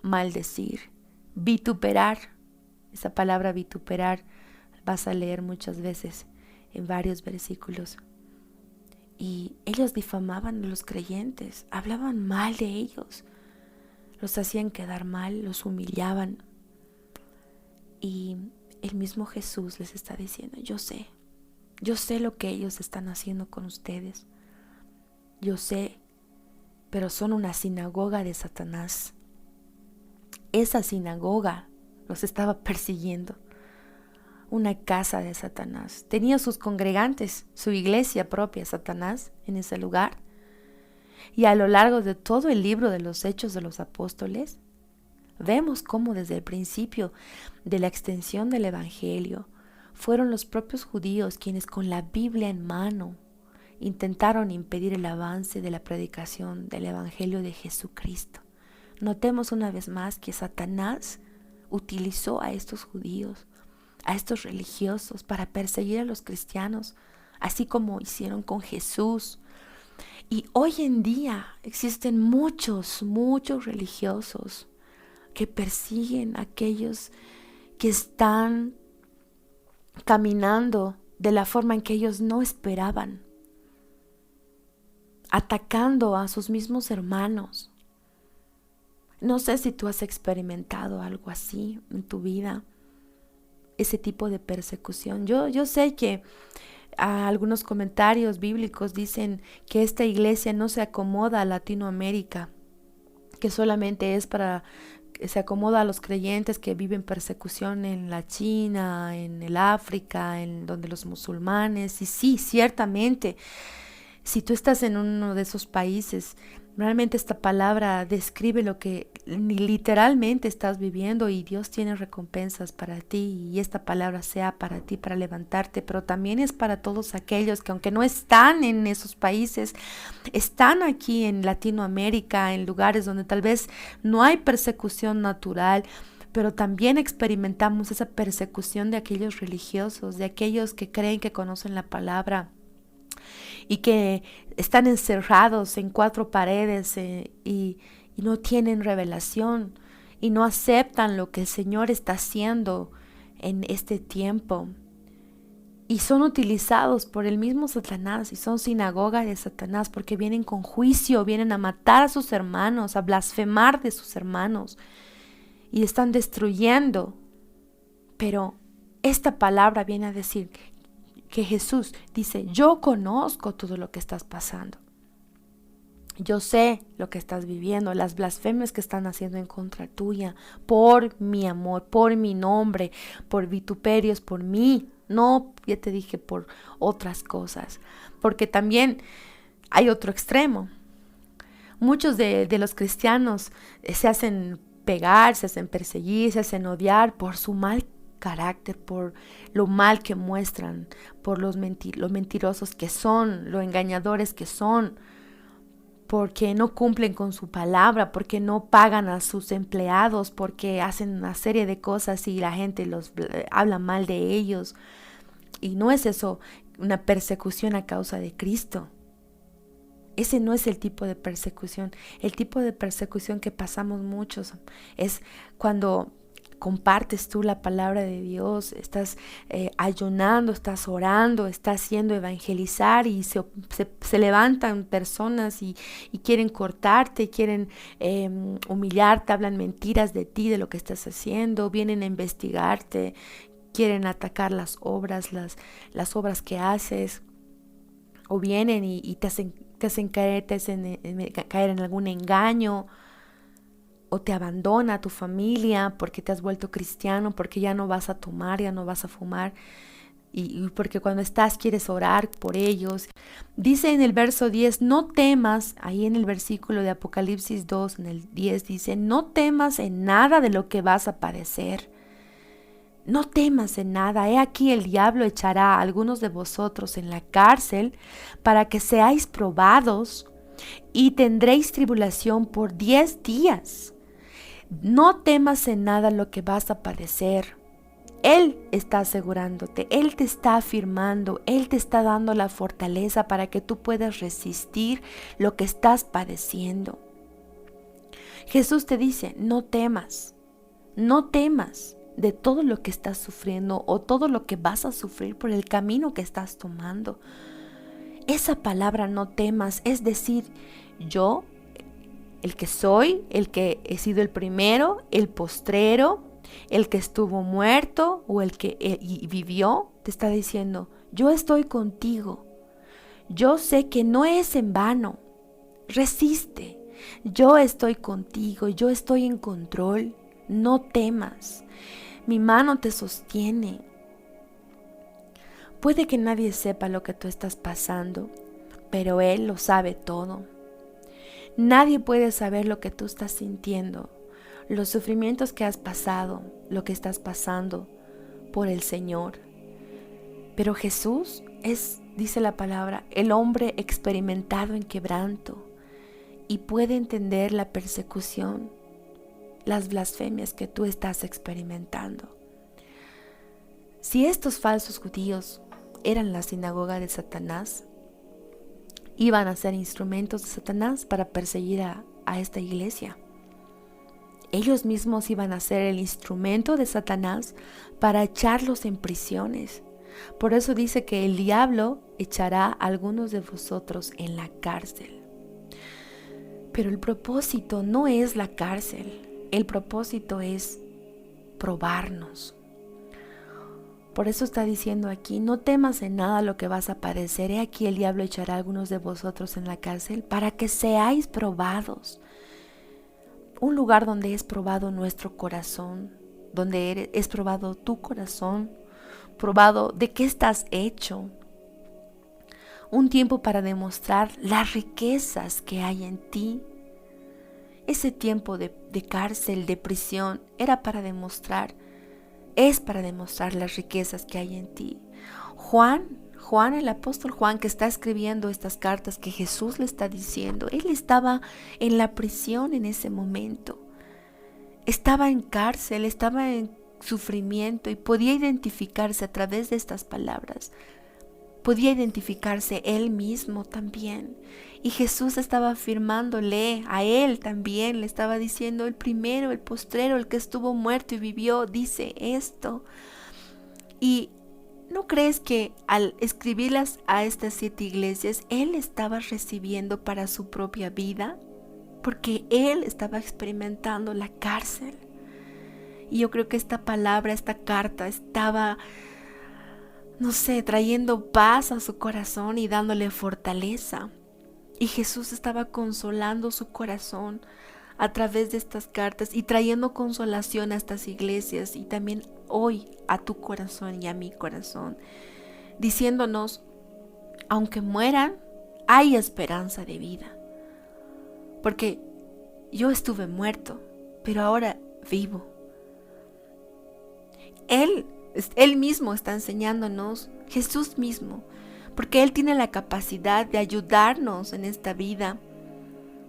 maldecir, vituperar. Esa palabra vituperar vas a leer muchas veces en varios versículos. Y ellos difamaban a los creyentes, hablaban mal de ellos, los hacían quedar mal, los humillaban. Y el mismo Jesús les está diciendo, yo sé lo que ellos están haciendo con ustedes. Yo sé, pero son una sinagoga de Satanás. Esa sinagoga los estaba persiguiendo. Una casa de Satanás. Tenía sus congregantes, su iglesia propia, Satanás, en ese lugar. Y a lo largo de todo el libro de los Hechos de los Apóstoles, vemos cómo desde el principio de la extensión del Evangelio, fueron los propios judíos quienes con la Biblia en mano intentaron impedir el avance de la predicación del Evangelio de Jesucristo. Notemos una vez más que Satanás utilizó a estos judíos, a estos religiosos, para perseguir a los cristianos, así como hicieron con Jesús. Y hoy en día existen muchos religiosos que persiguen a aquellos que están caminando de la forma en que ellos no esperaban, atacando a sus mismos hermanos. No sé si tú has experimentado algo así en tu vida, ese tipo de persecución. Yo sé que algunos comentarios bíblicos dicen que esta iglesia no se acomoda a Latinoamérica, que solamente es para se acomoda a los creyentes que viven persecución en la China, en el África, en donde los musulmanes. Y sí, ciertamente, si tú estás en uno de esos países, realmente esta palabra describe lo que literalmente estás viviendo, y Dios tiene recompensas para ti, y esta palabra sea para ti, para levantarte, pero también es para todos aquellos que, aunque no están en esos países, están aquí en Latinoamérica, en lugares donde tal vez no hay persecución natural, pero también experimentamos esa persecución de aquellos religiosos, de aquellos que creen que conocen la palabra y que están encerrados en cuatro paredes y no tienen revelación y no aceptan lo que el Señor está haciendo en este tiempo. Y son utilizados por el mismo Satanás y son sinagoga de Satanás, porque vienen con juicio, vienen a matar a sus hermanos, a blasfemar de sus hermanos y están destruyendo. Pero esta palabra viene a decir que Jesús dice: yo conozco todo lo que estás pasando. Yo sé lo que estás viviendo, las blasfemias que están haciendo en contra tuya, por mi amor, por mi nombre, por vituperios, por mí. No, ya te dije, por otras cosas. Porque también hay otro extremo. Muchos de los cristianos se hacen pegar, se hacen perseguir, se hacen odiar por su mal carácter, por lo mal que muestran, por los mentirosos que son, los engañadores que son, porque no cumplen con su palabra, porque no pagan a sus empleados, porque hacen una serie de cosas y la gente los habla mal de ellos. Y no es eso una persecución a causa de Cristo. Ese no es el tipo de persecución. El tipo de persecución que pasamos muchos es cuando compartes tú la palabra de Dios, estás ayunando, estás orando, estás haciendo evangelizar y se levantan personas y quieren cortarte, quieren humillarte, hablan mentiras de ti, de lo que estás haciendo, vienen a investigarte, quieren atacar las obras que haces, o vienen y te hacen caer en algún engaño, o te abandona tu familia porque te has vuelto cristiano, porque ya no vas a tomar, ya no vas a fumar, y porque cuando estás quieres orar por ellos. Dice en el verso 10, no temas, ahí en el versículo de Apocalipsis 2, en el 10 dice, no temas en nada de lo que vas a padecer. No temas en nada, he aquí el diablo echará a algunos de vosotros en la cárcel para que seáis probados y tendréis tribulación por 10 días. No temas en nada lo que vas a padecer. Él está asegurándote, Él te está afirmando, Él te está dando la fortaleza para que tú puedas resistir lo que estás padeciendo. Jesús te dice, no temas de todo lo que estás sufriendo o todo lo que vas a sufrir por el camino que estás tomando. Esa palabra no temas es decir, yo, el que soy, el que he sido el primero, el postrero, el que estuvo muerto o el que y vivió, te está diciendo, yo estoy contigo. Yo sé que no es en vano. Resiste. Yo estoy contigo, yo estoy en control. No temas. Mi mano te sostiene. Puede que nadie sepa lo que tú estás pasando, pero Él lo sabe todo. Nadie puede saber lo que tú estás sintiendo, los sufrimientos que has pasado, lo que estás pasando por el Señor. Pero Jesús es, dice la palabra, el hombre experimentado en quebranto y puede entender la persecución, las blasfemias que tú estás experimentando. Si estos falsos judíos eran la sinagoga de Satanás, iban a ser instrumentos de Satanás para perseguir a esta iglesia. Ellos mismos iban a ser el instrumento de Satanás para echarlos en prisiones. Por eso dice que el diablo echará a algunos de vosotros en la cárcel. Pero el propósito no es la cárcel, el propósito es probarnos. Por eso está diciendo aquí, no temas en nada lo que vas a padecer. He aquí el diablo echará a algunos de vosotros en la cárcel para que seáis probados. un lugar donde es probado nuestro corazón, donde es probado tu corazón, probado de qué estás hecho. Un tiempo para demostrar las riquezas que hay en ti. Ese tiempo de cárcel, de prisión, es para demostrar las riquezas que hay en ti. Juan, el apóstol Juan, que está escribiendo estas cartas que Jesús le está diciendo, él estaba en la prisión en ese momento. Estaba en cárcel, estaba en sufrimiento y podía identificarse a través de estas palabras. Podía identificarse él mismo también. Y Jesús estaba afirmándole a él también, le estaba diciendo: el primero, el postrero, el que estuvo muerto y vivió, dice esto. Y ¿no crees que al escribirlas a estas 7 iglesias, él estaba recibiendo para su propia vida? Porque él estaba experimentando la cárcel. Y yo creo que esta palabra, esta carta estaba, no sé, trayendo paz a su corazón y dándole fortaleza. Y Jesús estaba consolando su corazón a través de estas cartas y trayendo consolación a estas iglesias y también hoy a tu corazón y a mi corazón, diciéndonos: aunque mueran, hay esperanza de vida. Porque yo estuve muerto, pero ahora vivo. Él mismo está enseñándonos, Jesús mismo, porque Él tiene la capacidad de ayudarnos en esta vida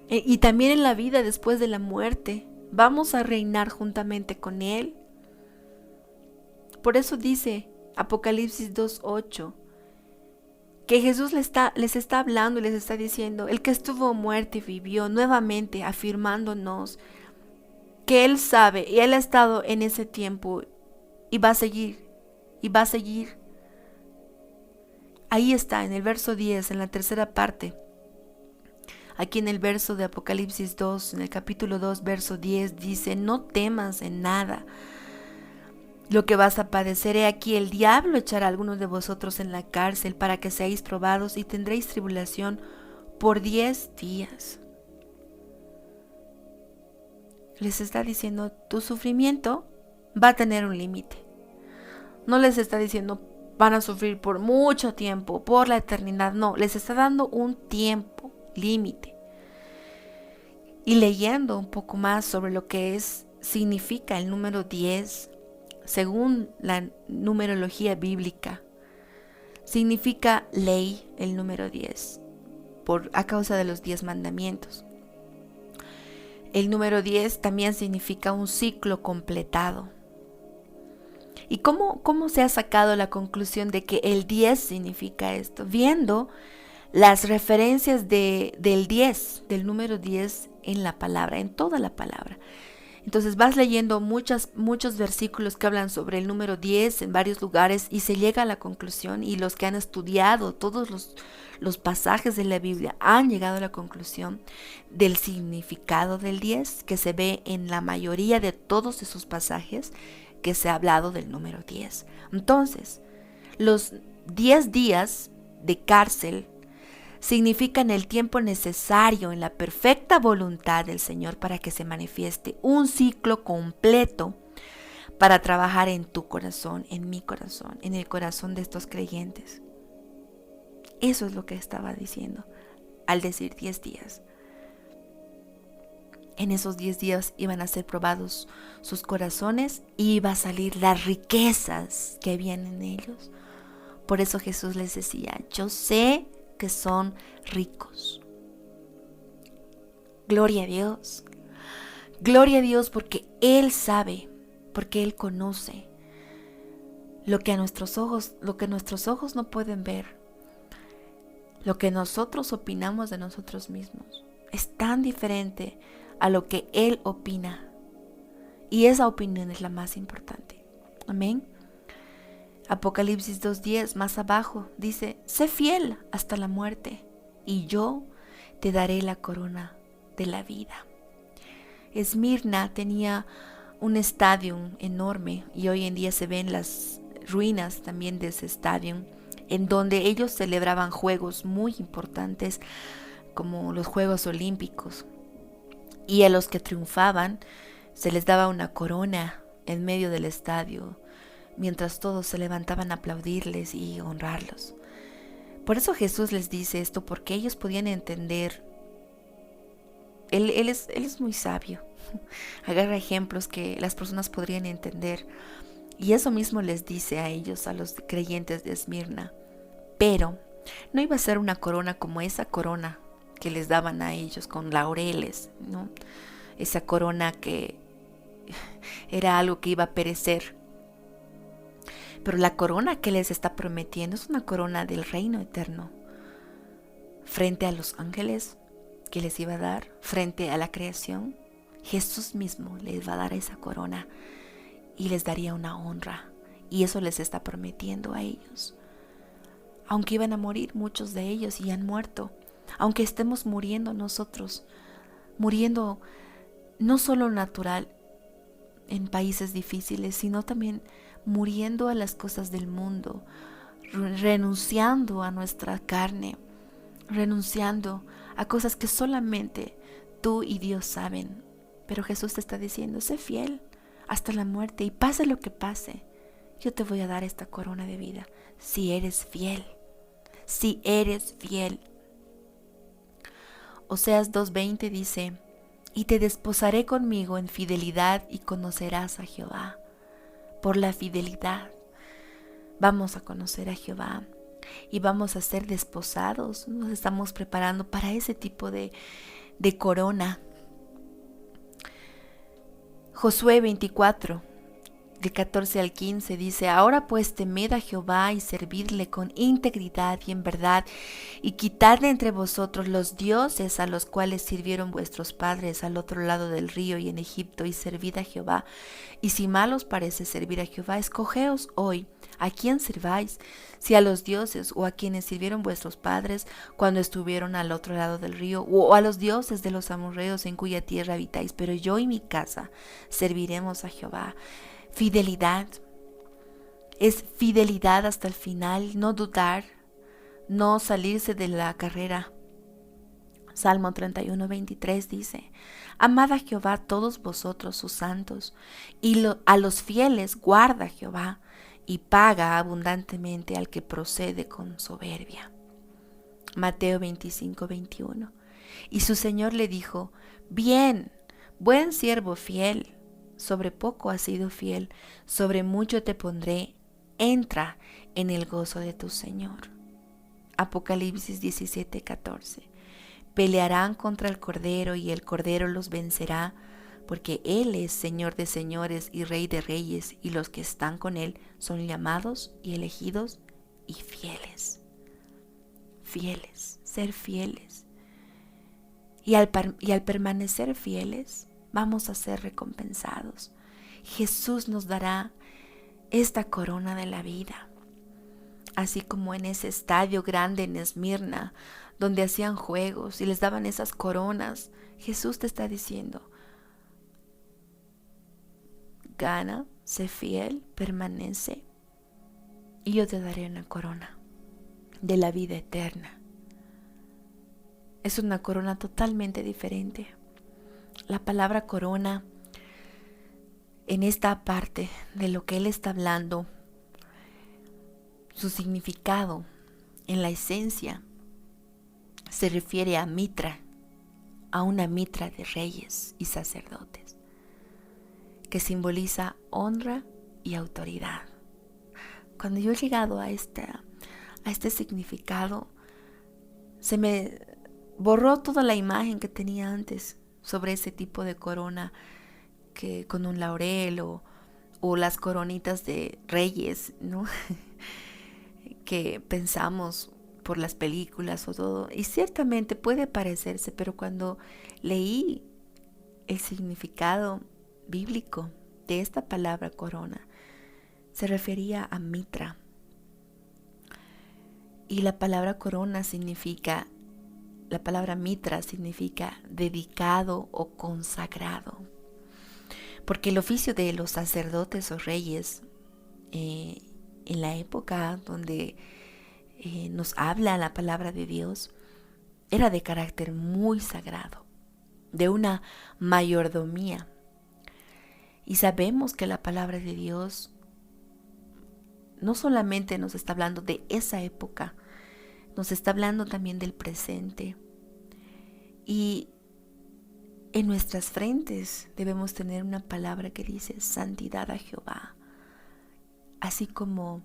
y también en la vida después de la muerte. Vamos a reinar juntamente con Él. Por eso dice Apocalipsis 2:8 que Jesús les está hablando y les está diciendo: el que estuvo muerto y vivió, nuevamente afirmándonos que Él sabe y Él ha estado en ese tiempo y va a seguir, y va a seguir. Ahí está, en el verso 10, en la tercera parte. Aquí en el verso de Apocalipsis 2, en el capítulo 2, verso 10, dice: no temas en nada lo que vas a padecer. He aquí, el diablo echará a algunos de vosotros en la cárcel para que seáis probados y tendréis tribulación por 10 días. Les está diciendo: tu sufrimiento va a tener un límite. No les está diciendo van a sufrir por mucho tiempo, por la eternidad. No, les está dando un tiempo límite. Y leyendo un poco más sobre lo que significa el número 10, según la numerología bíblica, significa ley el número 10, a causa de los 10 mandamientos. El número 10 también significa un ciclo completado. ¿Y cómo se ha sacado la conclusión de que el 10 significa esto? Viendo las referencias del 10, del número 10 en la palabra, en toda la palabra. Entonces vas leyendo muchos versículos que hablan sobre el número 10 en varios lugares y se llega a la conclusión, y los que han estudiado todos los pasajes de la Biblia han llegado a la conclusión del significado del 10, que se ve en la mayoría de todos esos pasajes que se ha hablado del número 10. Entonces, los 10 días de cárcel significan el tiempo necesario en la perfecta voluntad del Señor para que se manifieste un ciclo completo para trabajar en tu corazón, en mi corazón, en el corazón de estos creyentes. Eso es lo que estaba diciendo al decir 10 días. En esos 10 días iban a ser probados sus corazones y iba a salir las riquezas que habían en ellos. Por eso Jesús les decía: yo sé que son ricos. Gloria a Dios. Gloria a Dios, porque Él sabe, porque Él conoce lo que nuestros ojos no pueden ver. Lo que nosotros opinamos de nosotros mismos es tan diferente a lo que Él opina. Y esa opinión es la más importante. Amén. Apocalipsis 2:10 más abajo dice: sé fiel hasta la muerte y yo te daré la corona de la vida. Esmirna tenía un estadio enorme y hoy en día se ven las ruinas también de ese estadio, en donde ellos celebraban juegos muy importantes como los Juegos Olímpicos. Y a los que triunfaban se les daba una corona en medio del estadio, mientras todos se levantaban a aplaudirles y honrarlos. Por eso Jesús les dice esto, porque ellos podían entender. Él es muy sabio. Agarra ejemplos que las personas podrían entender. Y eso mismo les dice a ellos, a los creyentes de Esmirna. Pero no iba a ser una corona como esa corona que les daban a ellos con laureles, ¿no? Esa corona que era algo que iba a perecer. Pero la corona que les está prometiendo es una corona del reino eterno. Frente a los ángeles que les iba a dar, frente a la creación, Jesús mismo les va a dar esa corona y les daría una honra. Y eso les está prometiendo a ellos. Aunque iban a morir muchos de ellos y han muerto, aunque estemos muriendo nosotros, muriendo no solo natural en países difíciles, sino también muriendo a las cosas del mundo, renunciando a nuestra carne, renunciando a cosas que solamente tú y Dios saben. Pero Jesús te está diciendo, sé fiel hasta la muerte y pase lo que pase, yo te voy a dar esta corona de vida si eres fiel. Si eres fiel. Oseas 2:20 dice, y te desposaré conmigo en fidelidad y conocerás a Jehová. Por la fidelidad vamos a conocer a Jehová y vamos a ser desposados. Nos estamos preparando para ese tipo de corona. Josué 24, del 14 al 15 dice, ahora pues temed a Jehová y servidle con integridad y en verdad, y quitad de entre vosotros los dioses a los cuales sirvieron vuestros padres al otro lado del río y en Egipto, y servid a Jehová. Y si mal os parece servir a Jehová, escogeos hoy a quién sirváis, si a los dioses o a quienes sirvieron vuestros padres cuando estuvieron al otro lado del río, o a los dioses de los amorreos en cuya tierra habitáis, pero yo y mi casa serviremos a Jehová. Fidelidad, es fidelidad hasta el final, no dudar, no salirse de la carrera. Salmo 31:23 dice, amad a Jehová todos vosotros sus santos, y a los fieles guarda Jehová, y paga abundantemente al que procede con soberbia. Mateo 25:21. Y su Señor le dijo, bien, buen siervo fiel, sobre poco has sido fiel, sobre mucho te pondré, entra en el gozo de tu Señor. Apocalipsis 17:14. Pelearán contra el Cordero y el Cordero los vencerá, porque Él es Señor de señores y Rey de reyes, y los que están con Él son llamados y elegidos y fieles. Fieles, ser fieles. Y al permanecer fieles, vamos a ser recompensados. Jesús nos dará esta corona de la vida. Así como en ese estadio grande en Esmirna, donde hacían juegos y les daban esas coronas, Jesús te está diciendo, gana, sé fiel, permanece, y yo te daré una corona de la vida eterna. Es una corona totalmente diferente. La palabra corona, en esta parte de lo que Él está hablando, su significado en la esencia se refiere a mitra, a una mitra de reyes y sacerdotes, que simboliza honra y autoridad. Cuando yo he llegado a este significado, se me borró toda la imagen que tenía antes sobre ese tipo de corona, que con un laurel o las coronitas de reyes, ¿no? que pensamos por las películas o todo, y ciertamente puede parecerse, pero cuando leí el significado bíblico de esta palabra corona, se refería a mitra, y la palabra corona significa, la palabra mitra significa dedicado o consagrado, porque el oficio de los sacerdotes o reyes en la época donde nos habla la palabra de Dios era de carácter muy sagrado, de una mayordomía. Y sabemos que la palabra de Dios no solamente nos está hablando de esa época, nos está hablando también del presente. Y en nuestras frentes debemos tener una palabra que dice santidad a Jehová. Así como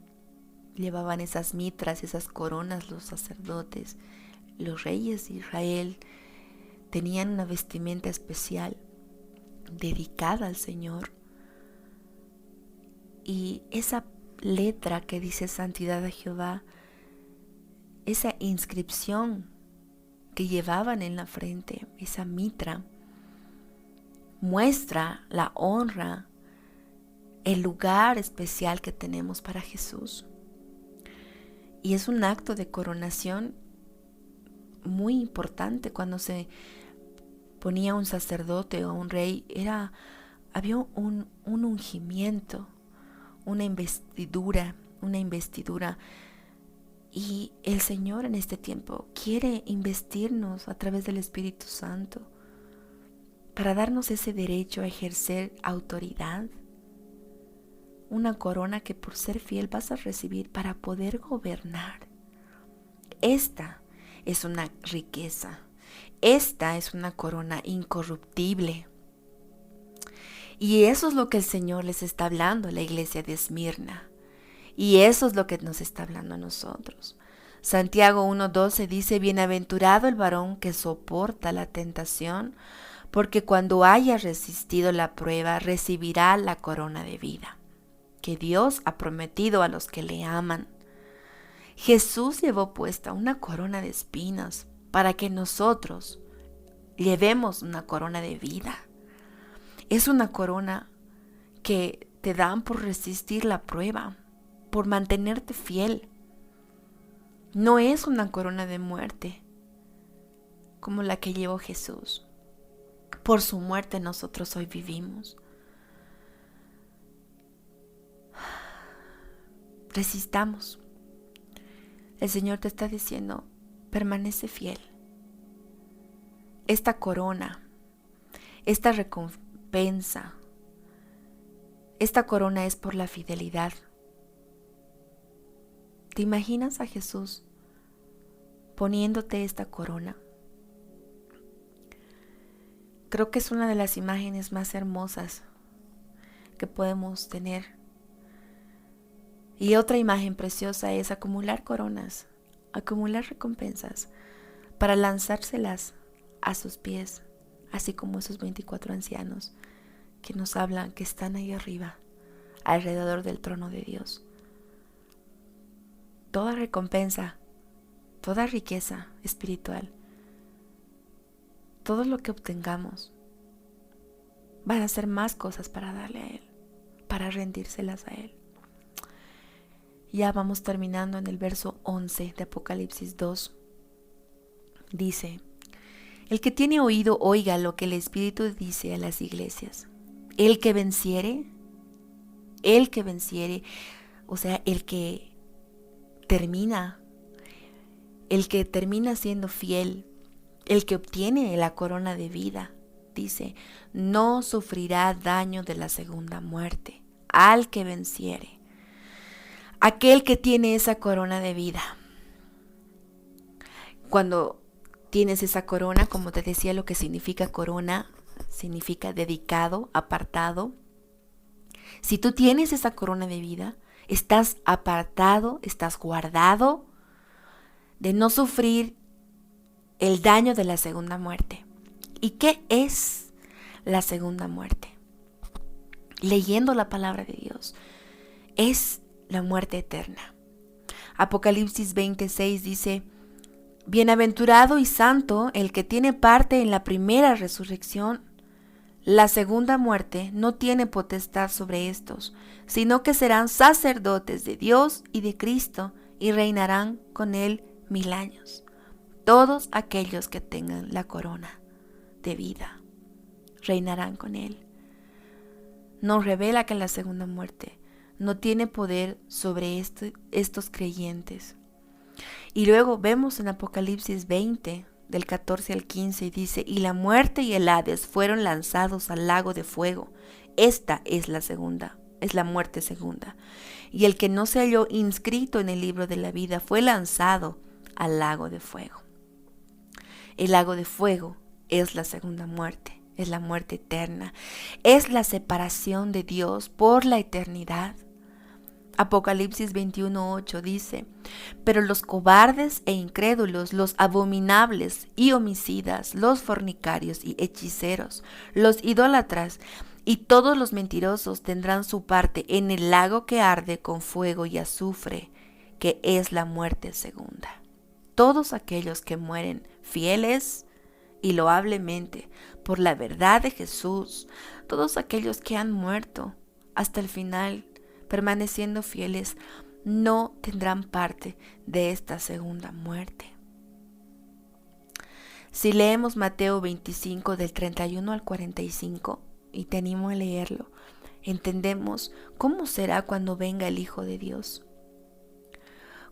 llevaban esas mitras, esas coronas los sacerdotes, los reyes de Israel tenían una vestimenta especial dedicada al Señor. Y esa letra que dice santidad a Jehová, esa inscripción que llevaban en la frente, esa mitra, muestra la honra, el lugar especial que tenemos para Jesús. Y es un acto de coronación muy importante. Cuando se ponía un sacerdote o un rey, había un ungimiento, una investidura. Y el Señor en este tiempo quiere investirnos a través del Espíritu Santo para darnos ese derecho a ejercer autoridad. Una corona que por ser fiel vas a recibir para poder gobernar. Esta es una riqueza. Esta es una corona incorruptible. Y eso es lo que el Señor les está hablando a la iglesia de Esmirna. Y eso es lo que nos está hablando a nosotros. Santiago 1:12 dice: bienaventurado el varón que soporta la tentación, porque cuando haya resistido la prueba, recibirá la corona de vida que Dios ha prometido a los que le aman. Jesús llevó puesta una corona de espinas para que nosotros llevemos una corona de vida. Es una corona que te dan por resistir la prueba, por mantenerte fiel. No es una corona de muerte como la que llevó Jesús. Por su muerte nosotros hoy vivimos. Resistamos. El Señor te está diciendo: permanece fiel. Esta corona, esta recompensa, esta corona es por la fidelidad. ¿Te imaginas a Jesús poniéndote esta corona? Creo que es una de las imágenes más hermosas que podemos tener. Y otra imagen preciosa es acumular coronas, acumular recompensas para lanzárselas a sus pies, así como esos 24 ancianos que nos hablan que están ahí arriba, alrededor del trono de Dios. Toda recompensa, toda riqueza espiritual, todo lo que obtengamos, van a ser más cosas para darle a Él, para rendírselas a Él. Ya vamos terminando en el verso 11 de Apocalipsis 2. Dice: el que tiene oído oiga lo que el Espíritu dice a las iglesias. El que venciere, o sea, el que termina siendo fiel, el que obtiene la corona de vida, dice, no sufrirá daño de la segunda muerte. Al que venciere. Aquel que tiene esa corona de vida. Cuando tienes esa corona, como te decía, lo que significa corona, significa dedicado, apartado. Si tú tienes esa corona de vida, estás apartado, estás guardado de no sufrir el daño de la segunda muerte. ¿Y qué es la segunda muerte? Leyendo la palabra de Dios, es la muerte eterna. Apocalipsis 26 dice: bienaventurado y santo el que tiene parte en la primera resurrección. La segunda muerte no tiene potestad sobre estos, sino que serán sacerdotes de Dios y de Cristo y reinarán con Él 1000 años. Todos aquellos que tengan la corona de vida reinarán con Él. Nos revela que la segunda muerte no tiene poder sobre estos creyentes. Y luego vemos en Apocalipsis 20, del 14 al 15, y dice: y la muerte y el Hades fueron lanzados al lago de fuego. Esta es la muerte segunda. Y el que no se halló inscrito en el libro de la vida fue lanzado al lago de fuego. El lago de fuego es la segunda muerte, es la muerte eterna, es la separación de Dios por la eternidad. Apocalipsis 21:8 dice: pero los cobardes e incrédulos, los abominables y homicidas, los fornicarios y hechiceros, los idólatras y todos los mentirosos tendrán su parte en el lago que arde con fuego y azufre, que es la muerte segunda. Todos aquellos que mueren fieles y loablemente por la verdad de Jesús, todos aquellos que han muerto hasta el final permaneciendo fieles, no tendrán parte de esta segunda muerte. Si leemos Mateo 25 del 31 al 45, y te animo a leerlo, entendemos cómo será cuando venga el Hijo de Dios.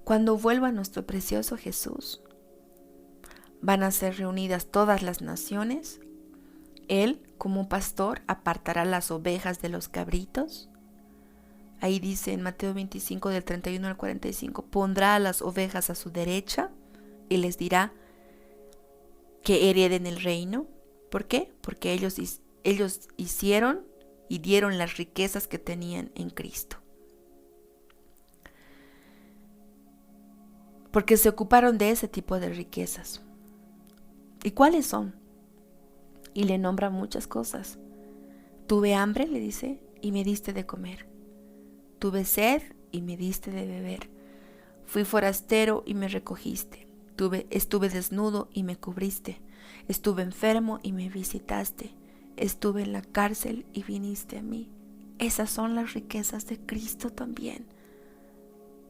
Cuando vuelva nuestro precioso Jesús, van a ser reunidas todas las naciones. Él, como pastor, apartará las ovejas de los cabritos. Ahí dice en Mateo 25 del 31 al 45, pondrá a las ovejas a su derecha y les dirá que hereden el reino. ¿Por qué? Porque ellos hicieron y dieron las riquezas que tenían en Cristo. Porque se ocuparon de ese tipo de riquezas. ¿Y cuáles son? Y le nombra muchas cosas. Tuve hambre, le dice, y me diste de comer. Tuve sed y me diste de beber. Fui forastero y me recogiste. Estuve desnudo y me cubriste. Estuve enfermo y me visitaste. Estuve en la cárcel y viniste a mí. Esas son las riquezas de Cristo también.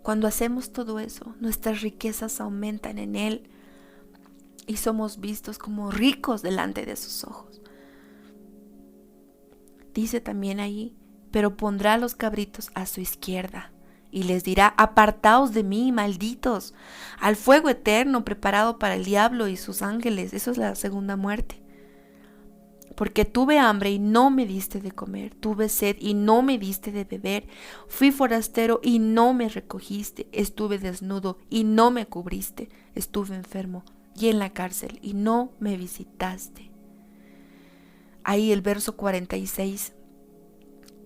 Cuando hacemos todo eso, nuestras riquezas aumentan en Él y somos vistos como ricos delante de sus ojos. Dice también ahí: pero pondrá a los cabritos a su izquierda y les dirá: apartaos de mí, malditos, al fuego eterno preparado para el diablo y sus ángeles. Eso es la segunda muerte. Porque tuve hambre y no me diste de comer, tuve sed y no me diste de beber, fui forastero y no me recogiste, estuve desnudo y no me cubriste, estuve enfermo y en la cárcel y no me visitaste. Ahí el verso 46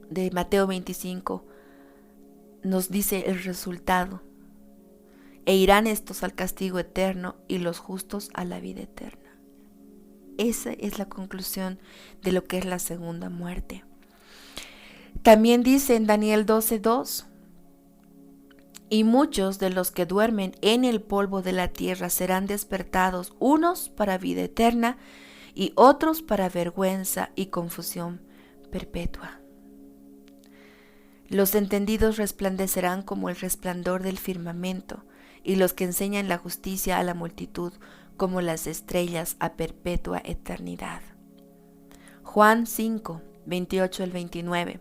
de Mateo 25 nos dice el resultado: e irán estos al castigo eterno y los justos a la vida eterna. Esa es la conclusión de lo que es la segunda muerte. También dice en Daniel 12:2: y muchos de los que duermen en el polvo de la tierra serán despertados, unos para vida eterna y otros para vergüenza y confusión perpetua. Los entendidos resplandecerán como el resplandor del firmamento, y los que enseñan la justicia a la multitud como las estrellas a perpetua eternidad. Juan 5, 28 al 29.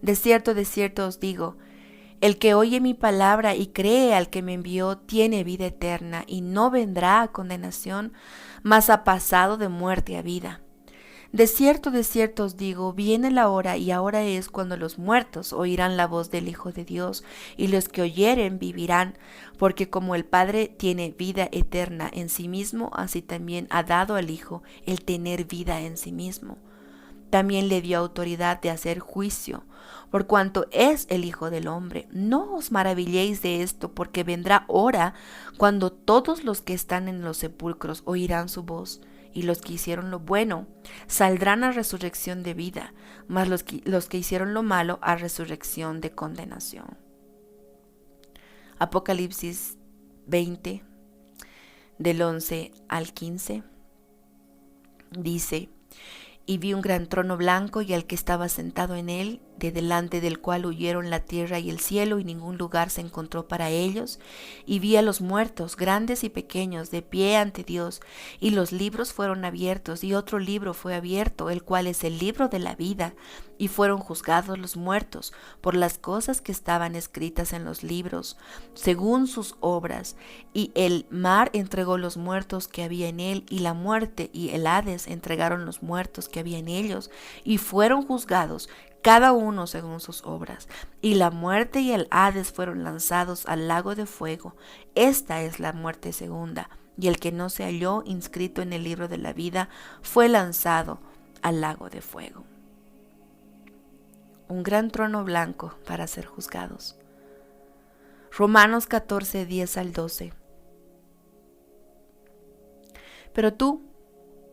De cierto os digo, el que oye mi palabra y cree al que me envió tiene vida eterna y no vendrá a condenación, mas ha pasado de muerte a vida. De cierto os digo, viene la hora y ahora es cuando los muertos oirán la voz del Hijo de Dios, y los que oyeren vivirán, porque como el Padre tiene vida eterna en sí mismo, así también ha dado al Hijo el tener vida en sí mismo. También le dio autoridad de hacer juicio, por cuanto es el Hijo del Hombre. No os maravilléis de esto, porque vendrá hora cuando todos los que están en los sepulcros oirán su voz, y los que hicieron lo bueno saldrán a resurrección de vida, mas los que hicieron lo malo a resurrección de condenación. Apocalipsis 20, del 11 al 15, dice: y vi un gran trono blanco y al que estaba sentado en él, de delante del cual huyeron la tierra y el cielo, y ningún lugar se encontró para ellos. Y vi a los muertos, grandes y pequeños, de pie ante Dios, y los libros fueron abiertos, y otro libro fue abierto, el cual es el libro de la vida, y fueron juzgados los muertos por las cosas que estaban escritas en los libros, según sus obras. Y el mar entregó los muertos que había en él, y la muerte y el Hades entregaron los muertos que había en ellos, y fueron juzgados cada uno según sus obras. Y la muerte y el Hades fueron lanzados al lago de fuego. Esta es la muerte segunda. Y el que no se halló inscrito en el libro de la vida fue lanzado al lago de fuego. Un gran trono blanco para ser juzgados. Romanos 14, 10 al 12. Pero tú,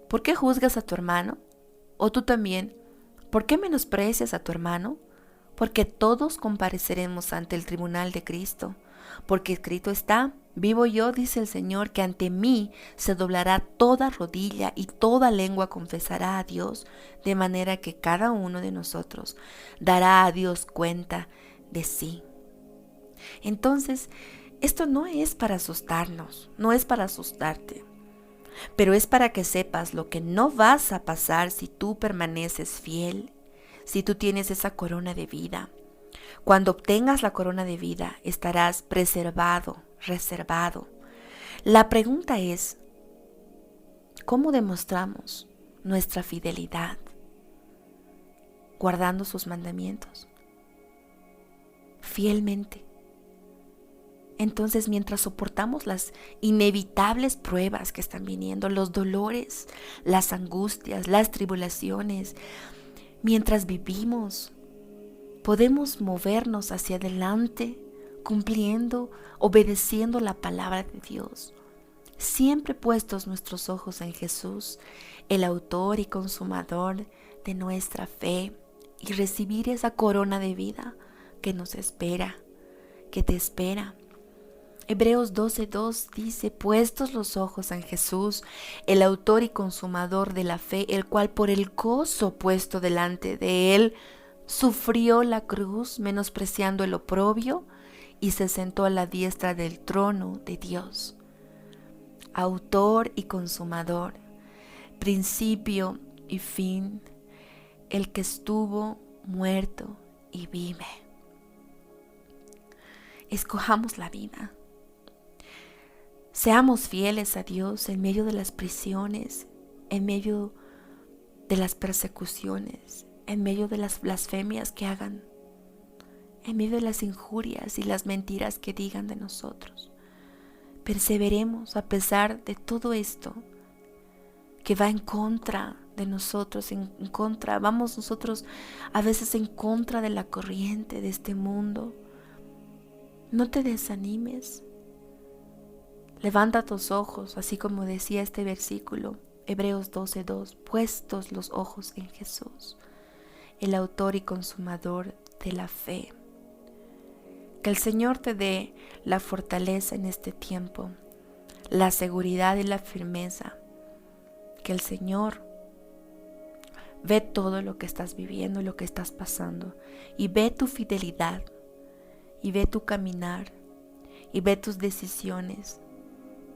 ¿por qué juzgas a tu hermano? ¿O tú también, por qué menosprecias a tu hermano? Porque todos compareceremos ante el tribunal de Cristo. Porque escrito está: vivo yo, dice el Señor, que ante mí se doblará toda rodilla y toda lengua confesará a Dios, de manera que cada uno de nosotros dará a Dios cuenta de sí. Entonces, esto no es para asustarnos, no es para asustarte, pero es para que sepas lo que no vas a pasar si tú permaneces fiel, si tú tienes esa corona de vida. Cuando obtengas la corona de vida, estarás preservado, reservado. La pregunta es, ¿cómo demostramos nuestra fidelidad? Guardando sus mandamientos, fielmente. Entonces, mientras soportamos las inevitables pruebas que están viniendo, los dolores, las angustias, las tribulaciones, mientras vivimos, podemos movernos hacia adelante, cumpliendo, obedeciendo la palabra de Dios, siempre puestos nuestros ojos en Jesús, el autor y consumador de nuestra fe, y recibir esa corona de vida que nos espera, que te espera. Hebreos 12:2 dice: puestos los ojos en Jesús, el autor y consumador de la fe, el cual por el gozo puesto delante de él sufrió la cruz, menospreciando el oprobio, y se sentó a la diestra del trono de Dios. Autor y consumador, principio y fin, el que estuvo muerto y vive. Escojamos la vida. Seamos fieles a Dios en medio de las prisiones, en medio de las persecuciones, en medio de las blasfemias que hagan, en medio de las injurias y las mentiras que digan de nosotros. Perseveremos a pesar de todo esto que va en contra de nosotros, vamos nosotros a veces en contra de la corriente de este mundo. No te desanimes. Levanta tus ojos, así como decía este versículo, Hebreos 12:2, puestos los ojos en Jesús, el autor y consumador de la fe. Que el Señor te dé la fortaleza en este tiempo, la seguridad y la firmeza. Que el Señor ve todo lo que estás viviendo, lo que estás pasando, y ve tu fidelidad, y ve tu caminar, y ve tus decisiones.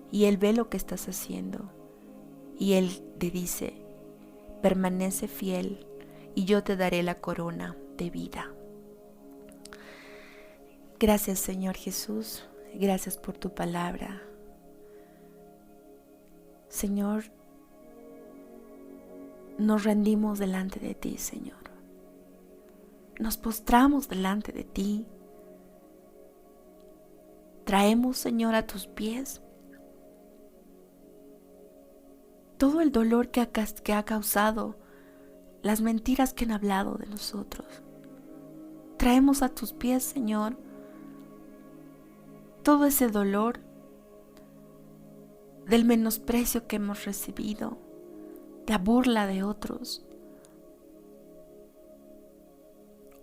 Y Él ve lo que estás haciendo. Y Él te dice: permanece fiel y yo te daré la corona de vida. Gracias, Señor Jesús. Gracias por tu palabra. Señor, nos rendimos delante de ti, Señor. Nos postramos delante de ti. Traemos, Señor, a tus pies todo el dolor que ha causado, las mentiras que han hablado de nosotros. Traemos a tus pies, Señor, todo ese dolor del menosprecio que hemos recibido, la burla de otros,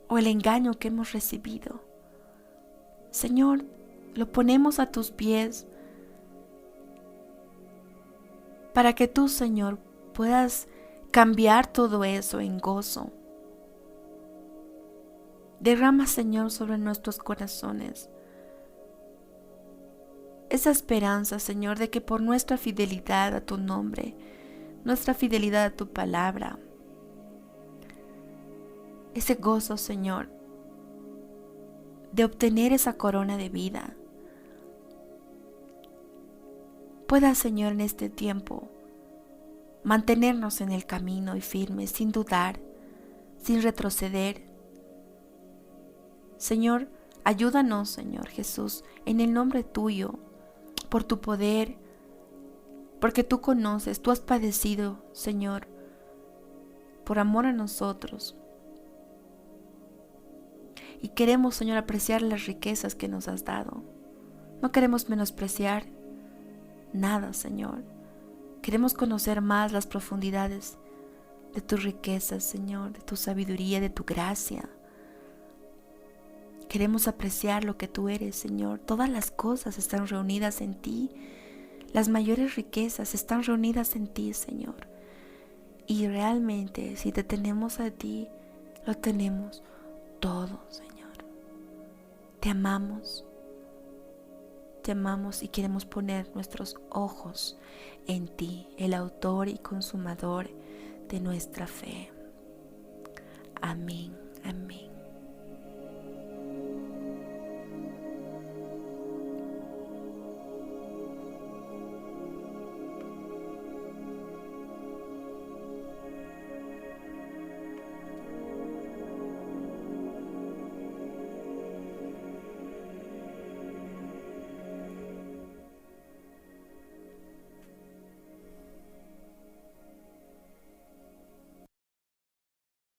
o el engaño que hemos recibido. Señor, lo ponemos a tus pies, para que tú, Señor, puedas cambiar todo eso en gozo. Derrama, Señor, sobre nuestros corazones esa esperanza, Señor, de que por nuestra fidelidad a tu nombre, nuestra fidelidad a tu palabra, ese gozo, Señor, de obtener esa corona de vida, pueda, Señor, en este tiempo mantenernos en el camino y firmes, sin dudar, sin retroceder. Señor, ayúdanos, Señor Jesús, en el nombre tuyo, por tu poder, porque tú conoces, tú has padecido, Señor, por amor a nosotros. Y queremos, Señor, apreciar las riquezas que nos has dado. No queremos menospreciar nada, Señor. Queremos conocer más las profundidades de tus riquezas, Señor, de tu sabiduría, de tu gracia. Queremos apreciar lo que tú eres, Señor. Todas las cosas están reunidas en ti. Las mayores riquezas están reunidas en ti, Señor. Y realmente, si te tenemos a ti, lo tenemos todo, Señor. Te amamos y queremos poner nuestros ojos en ti, el autor y consumador de nuestra fe. Amén, amén.